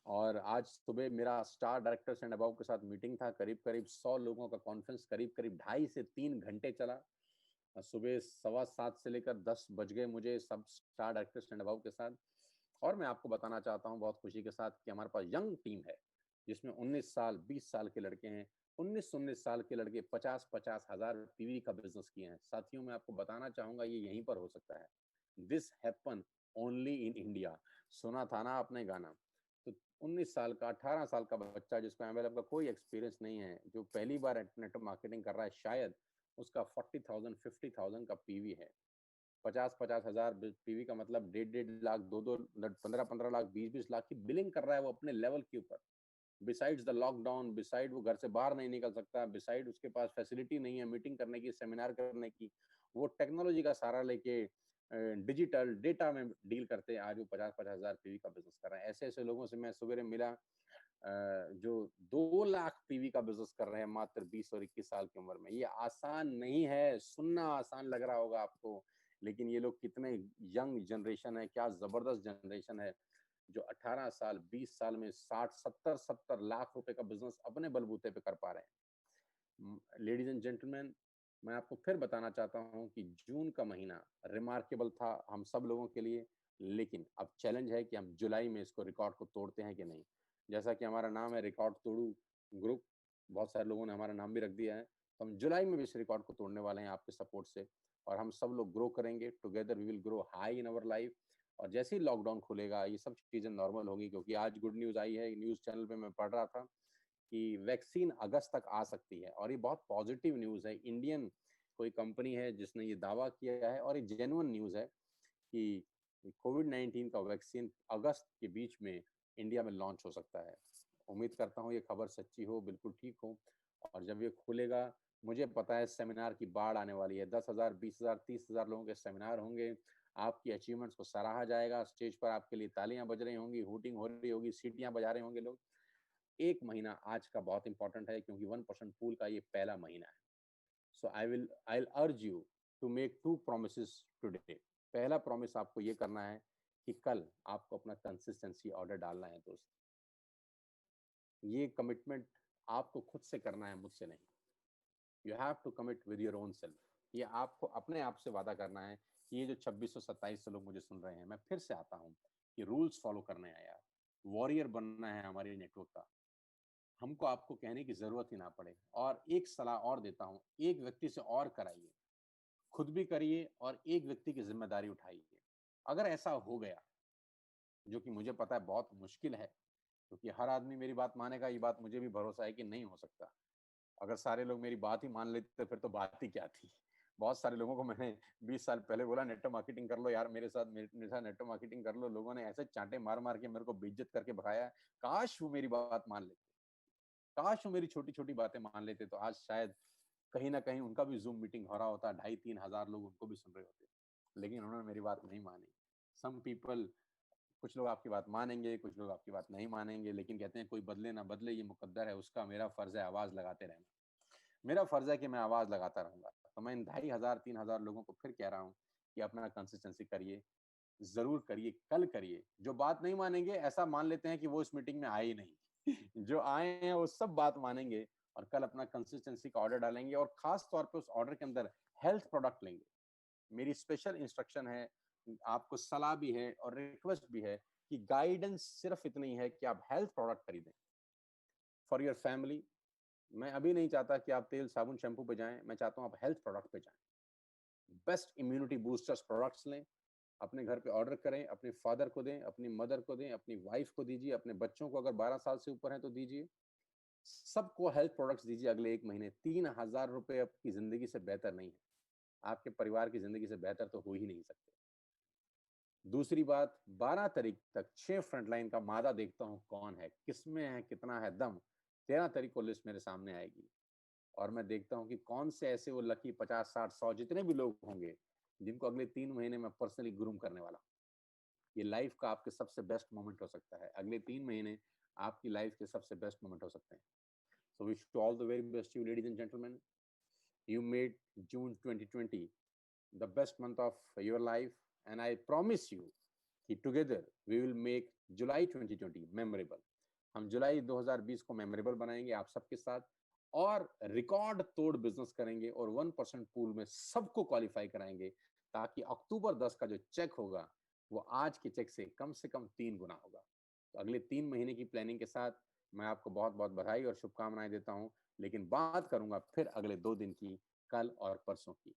और आज सुबह मेरा स्टार डायरेक्टर्स एंड अबाव के साथ मीटिंग था। करीब करीब 100 लोगों का कॉन्फ्रेंस, करीब करीब 2.5 से 3 घंटे चला। सुबह 7:15 से लेकर 10 बज गए मुझे सब स्टार डायरेक्टर्स एंड अबाव के साथ। और मैं आपको बताना चाहता हूँ बहुत खुशी के साथ कि हमारे पास यंग टीम है, जिसमें 19 साल 20 साल के लड़के हैं। 19 साल के लड़के 50-50 हजार पीवी का बिजनेस किए हैं। साथियों, मैं आपको बताना चाहूंगा ये यहीं पर हो सकता है। This happen only in India. सुना था ना आपने गाना? तो 19 साल का 18 साल का बच्चा जिसको एमएलएम का कोई एक्सपीरियंस नहीं है, जो पहली बार इंटरनेट मार्केटिंग कर रहा है, शायद उसका 40,000 50,000 का पीवी है। 50-50 हजार पीवी का मतलब 1.5 लाख, 2-2, 15-15 लाख, 20-20 लाख की बिलिंग कर रहा है वो अपने लेवल के ऊपर। बिसाइड्स द लॉकडाउन, बिसाइड वो घर से बाहर नहीं निकल सकता, बिसाइड उसके पास फैसिलिटी नहीं है मीटिंग करने की, सेमिनार करने की, वो टेक्नोलॉजी का सहारा लेके डिजिटल डेटा में डील करते हैं। आज वो 50-50 हजार पीवी का बिजनेस कर रहे हैं। ऐसे ऐसे लोगों से मैं सवेरे मिला जो 2 लाख पीवी का बिजनेस कर रहे हैं मात्र 20 और 21 साल की उम्र में। ये आसान नहीं है, सुनना आसान लग रहा होगा आपको, लेकिन ये लोग कितने यंग जनरेशन है, क्या जबरदस्त जनरेशन है, जो 18 साल 20 साल में 60-70 लाख रुपए का बिजनेस अपने बलबूते पे कर पा रहे हैं। लेडीज एंड जेंटलमैन, मैं आपको फिर बताना चाहता हूं कि जून का महीना रिमार्केबल था हम सब लोगों के लिए, लेकिन अब चैलेंज है कि हम जुलाई में इसको रिकॉर्ड को तोड़ते हैं कि नहीं। जैसा कि हमारा नाम है रिकॉर्ड तोड़ू ग्रुप, बहुत सारे लोगों ने हमारा नाम भी रख दिया है, तो हम जुलाई में भी इस रिकॉर्ड को तोड़ने वाले हैं आपके सपोर्ट से। और हम सब लोग ग्रो करेंगे together, we will grow high in our life. और जैसे ही लॉकडाउन खुलेगा ये सब चीजें नॉर्मल होगी, क्योंकि आज गुड न्यूज आई है, न्यूज चैनल पे मैं पढ़ रहा था कि वैक्सीन अगस्त तक आ सकती है, और ये बहुत पॉजिटिव न्यूज है। इंडियन कोई कंपनी है जिसने ये दावा किया है, और ये जेन्युइन न्यूज है कि कोविड-19 का वैक्सीन अगस्त के बीच में इंडिया में लॉन्च हो सकता है। उम्मीद करता हूँ ये खबर सच्ची हो, बिल्कुल ठीक हो। और जब ये खुलेगा, मुझे पता है सेमिनार की बाढ़ आने वाली है। 10,000 20,000 30,000 लोगों के सेमिनार होंगे। आपकी अचीवमेंट्स को सराहा जाएगा, स्टेज पर आपके लिए तालियां बज रही होंगी, हूटिंग हो रही होगी, सीटियां बजा रहे होंगे लोग। एक महीना आज का बहुत इंपॉर्टेंट है, क्योंकि 1% पूल का ये पहला महीना है। So I urge you to make 2 promises today. पहला प्रॉमिस आपको ये करना है कि कल आपको अपना कंसिस्टेंसी ऑर्डर डालना है दोस्त। ये कमिटमेंट आपको खुद से करना है, मुझसे नहीं। You have to commit with your own self. ये आपको अपने आप से वादा करना है कि ये जो 2627 लोग मुझे सुन रहे हैं, मैं फिर से आता हूँ कि रूल्स फॉलो करने हैं यार। वॉरियर बनना है हमारे नेटवर्क का, हमको आपको कहने की जरूरत ही ना पड़े। और एक सलाह और देता हूँ, एक व्यक्ति से और कराइए, खुद भी करिए और एक व्यक्ति की जिम्मेदारी उठाइए। अगर ऐसा हो गया, जो कि मुझे पता है बहुत मुश्किल है, क्योंकि हर आदमी मेरी बात मानेगा, ये बात मुझे भी भरोसा है कि नहीं हो सकता। अगर सारे लोग मेरी बात ही मान लेते फिर तो बात ही क्या थी। बहुत सारे लोगों को मैंने 20 साल पहले बोला नेटवर्क मार्केटिंग कर लो यार, मेरे साथ नेटवर्क मार्केटिंग कर लो। लोगों ने ऐसे चांटे मार मार के मेरे को बेइज्जत करके भगाया। काश वो मेरी बात मान लेते, काश वो मेरी छोटी छोटी बातें मान लेते, तो आज शायद कहीं ना कहीं उनका भी जूम मीटिंग हो रहा होता, 2,500-3,000 लोग उनको भी सुन रहे होते। लेकिन उन्होंने मेरी बात नहीं मानी। सम पीपल, कुछ लोग आपकी बात मानेंगे, कुछ लोग आपकी बात नहीं मानेंगे, लेकिन कहते हैं कोई बदले ना बदले, ये मुकद्दर है उसका, मेरा फर्ज है आवाज लगाते रहना। मेरा फर्ज है कि मैं आवाज लगाता रहूंगा। तो मैं इन 2,500-3,000 लोगों को फिर कह रहा हूँ कि अपना कंसिस्टेंसी करिए, जरूर करिए, कल करिए। जो बात नहीं मानेंगे ऐसा मान लेते हैं कि वो इस मीटिंग में आए ही नहीं। जो आए हैं वो सब बात मानेंगे, और कल अपना कंसिस्टेंसी का ऑर्डर डालेंगे, और खास तौर पे उस ऑर्डर के अंदर हेल्थ प्रोडक्ट लेंगे। मेरी स्पेशल इंस्ट्रक्शन है, आपको सलाह भी है और रिक्वेस्ट भी है कि गाइडेंस सिर्फ इतनी है कि आप हेल्थ प्रोडक्ट खरीदें फॉर योर फैमिली। मैं अभी नहीं चाहता कि आप तेल साबुन शैम्पू पे जाएं, मैं चाहता हूं आप हेल्थ प्रोडक्ट पे जाएं। बेस्ट इम्यूनिटी बूस्टर्स प्रोडक्ट्स लें, अपने घर पे ऑर्डर करें, अपने फादर को दें, अपनी मदर को दें, अपनी वाइफ को दीजिए, अपने बच्चों को अगर 12 साल से ऊपर हैं तो दीजिए, सबको हेल्थ प्रोडक्ट्स दीजिए अगले 1 महीने। 3,000 रुपए आपकी जिंदगी से बेहतर नहीं है, आपके परिवार की जिंदगी से बेहतर तो हो ही नहीं सकते। दूसरी बात, 12 तारीख तक 6 फ्रंटलाइन का मादा देखता हूँ कौन है, किसमें है, कितना है दम। 13 तारीख को लिस्ट मेरे सामने आएगी और मैं देखता हूँ कि कौन से ऐसे वो लकी 50, 60, 100 जितने भी लोग होंगे जिनको अगले 3 महीने में पर्सनली ग्रूम करने वाला हूँ। ये लाइफ का आपके सबसे बेस्ट मोमेंट हो सकता है, अगले 3 महीने आपकी लाइफ के सबसे बेस्ट मोमेंट हो सकते हैं। So wish you all the very best you ladies and gentleman. You made June 2020 the best month of your life, and I promise you that together we will make July 2020 memorable. हम जुलाई 2020 को मेमोरेबल बनाएंगे आप सबके साथ और रिकॉर्ड तोड़ बिजनेस करेंगे और 1% पूल में सबको क्वालिफाई कराएंगे ताकि अक्टूबर 10 का जो चेक होगा वो आज के चेक से कम 3 गुना होगा। तो अगले 3 महीने की प्लानिंग के साथ मैं आपको बहुत बहुत बधाई और शुभकामनाएं देता हूं, लेकिन बात करूंगा फिर अगले 2 दिन की, कल और परसों की।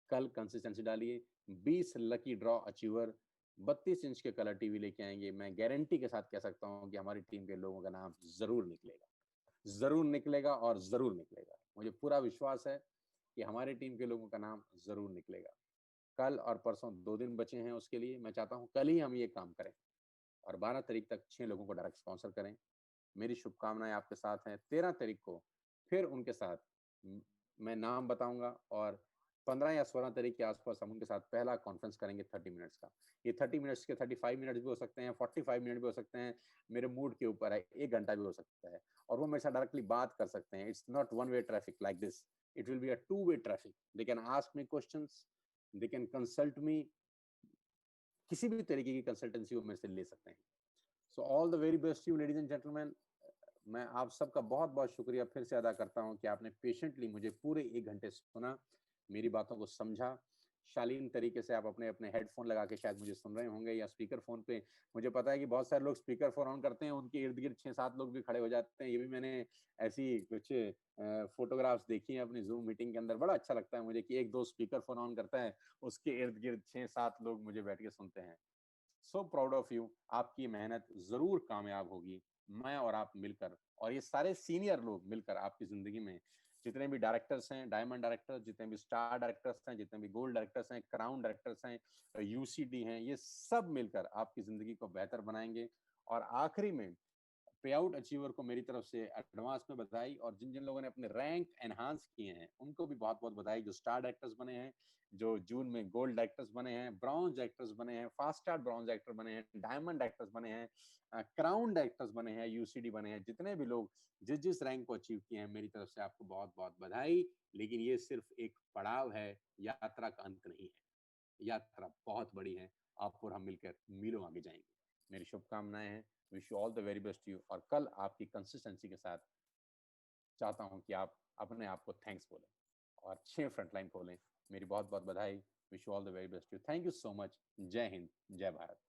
कल कंसिस्टेंसी डालिए, 20 लकी ड्रॉ अचीवर 32 इंच के कलर टीवी लेके आएंगे। मैं गारंटी के साथ कह सकता हूं कि हमारी टीम के लोगों का नाम जरूर निकलेगा, जरूर निकलेगा और जरूर निकलेगा। मुझे पूरा विश्वास है कि हमारी टीम के लोगों का नाम जरूर निकलेगा। कल और परसों 2 दिन बचे हैं, उसके लिए मैं चाहता हूं कल ही हम ये काम करें और 12 तारीख तक 6 लोगों को डायरेक्ट स्पॉन्सर करें। मेरी शुभकामनाएं आपके साथ हैं। 13 तारीख को फिर उनके साथ मैं नाम बताऊंगा और 15 या 16 तारीख के आसपास हम उनके साथ पहला कॉन्फ्रेंस करेंगे 30 मिनट्स का। ये 30 मिनट्स के 35 मिनट्स भी हो सकते हैं, 45 मिनट भी हो सकते हैं, मेरे मूड के ऊपर है, 1 घंटा भी हो सकता है और वो मेरे साथ डायरेक्टली बात कर सकते हैं। It's not one way traffic like this, it will be a two way traffic. They can ask me questions, they can consult me, किसी भी तरीके की कंसल्टेंसी वो मेरे से ले सकते हैं। So all the very best you ladies and gentleman. मैं आप सबका बहुत बहुत शुक्रिया फिर से अदा करता हूं कि आपने पेशेंटली मुझे पूरे 1 घंटे सुना, मेरी बातों को समझा। शालीन तरीके से आप अपने अपने हेडफोन लगा के शायद मुझे सुन रहे होंगे या स्पीकर फोन पे। मुझे पता है कि बहुत सारे लोग स्पीकर फोन ऑन करते हैं, उनके इर्द गिर्द 6-7 लोग भी खड़े हो जाते हैं। ये भी मैंने ऐसी कुछ फोटोग्राफ्स देखी हैं अपनी जूम मीटिंग के अंदर। बड़ा अच्छा लगता है मुझे कि 1-2 स्पीकर फोन ऑन करता है, उसके इर्द गिर्द 6-7 लोग मुझे बैठ के सुनते हैं। सो प्राउड ऑफ यू, आपकी मेहनत जरूर कामयाब होगी। मैं और आप मिलकर और ये सारे सीनियर लोग मिलकर आपकी जिंदगी में जितने भी डायरेक्टर्स हैं, डायमंड डायरेक्टर्स, जितने भी स्टार डायरेक्टर्स हैं, जितने भी गोल्ड डायरेक्टर्स हैं, क्राउन डायरेक्टर्स हैं, यूसीडी हैं, ये सब मिलकर आपकी जिंदगी को बेहतर बनाएंगे। और आखिरी में पे आउट अचीवर को मेरी तरफ से एडवांस में बधाई, और जिन जिन लोगों ने अपने रैंक एनहांस किए हैं उनको भी बहुत बहुत बधाई। जो स्टार डायरेक्टर्स बने हैं, जो जून में गोल्ड डायरेक्टर्स बने हैं, ब्रॉन्ज डायरेक्टर्स बने हैं, फास्ट स्टार ब्रॉन्ज डायरेक्टर बने हैं, डायमंड डायरेक्टर्स बने हैं, क्राउन डायरेक्टर्स बने हैं, यूसीडी बने हैं, जितने भी लोग जिस जिस रैंक को अचीव किए हैं, मेरी तरफ से आपको बहुत बहुत बधाई। लेकिन ये सिर्फ एक पड़ाव है, यात्रा का अंत नहीं है। यात्रा बहुत बड़ी है, आप और हम मिलकर मीलों आगे जाएंगे। मेरी शुभकामनाएं हैं। Wish you all the very best you. और कल आपकी कंसिस्टेंसी के साथ चाहता हूं कि आप अपने आप को थैंक्स बोलें और 6 फ्रंटलाइन खोलें। मेरी बहुत बहुत बधाई। Wish you all the very best you. Thank you so much. जय हिंद, जय भारत।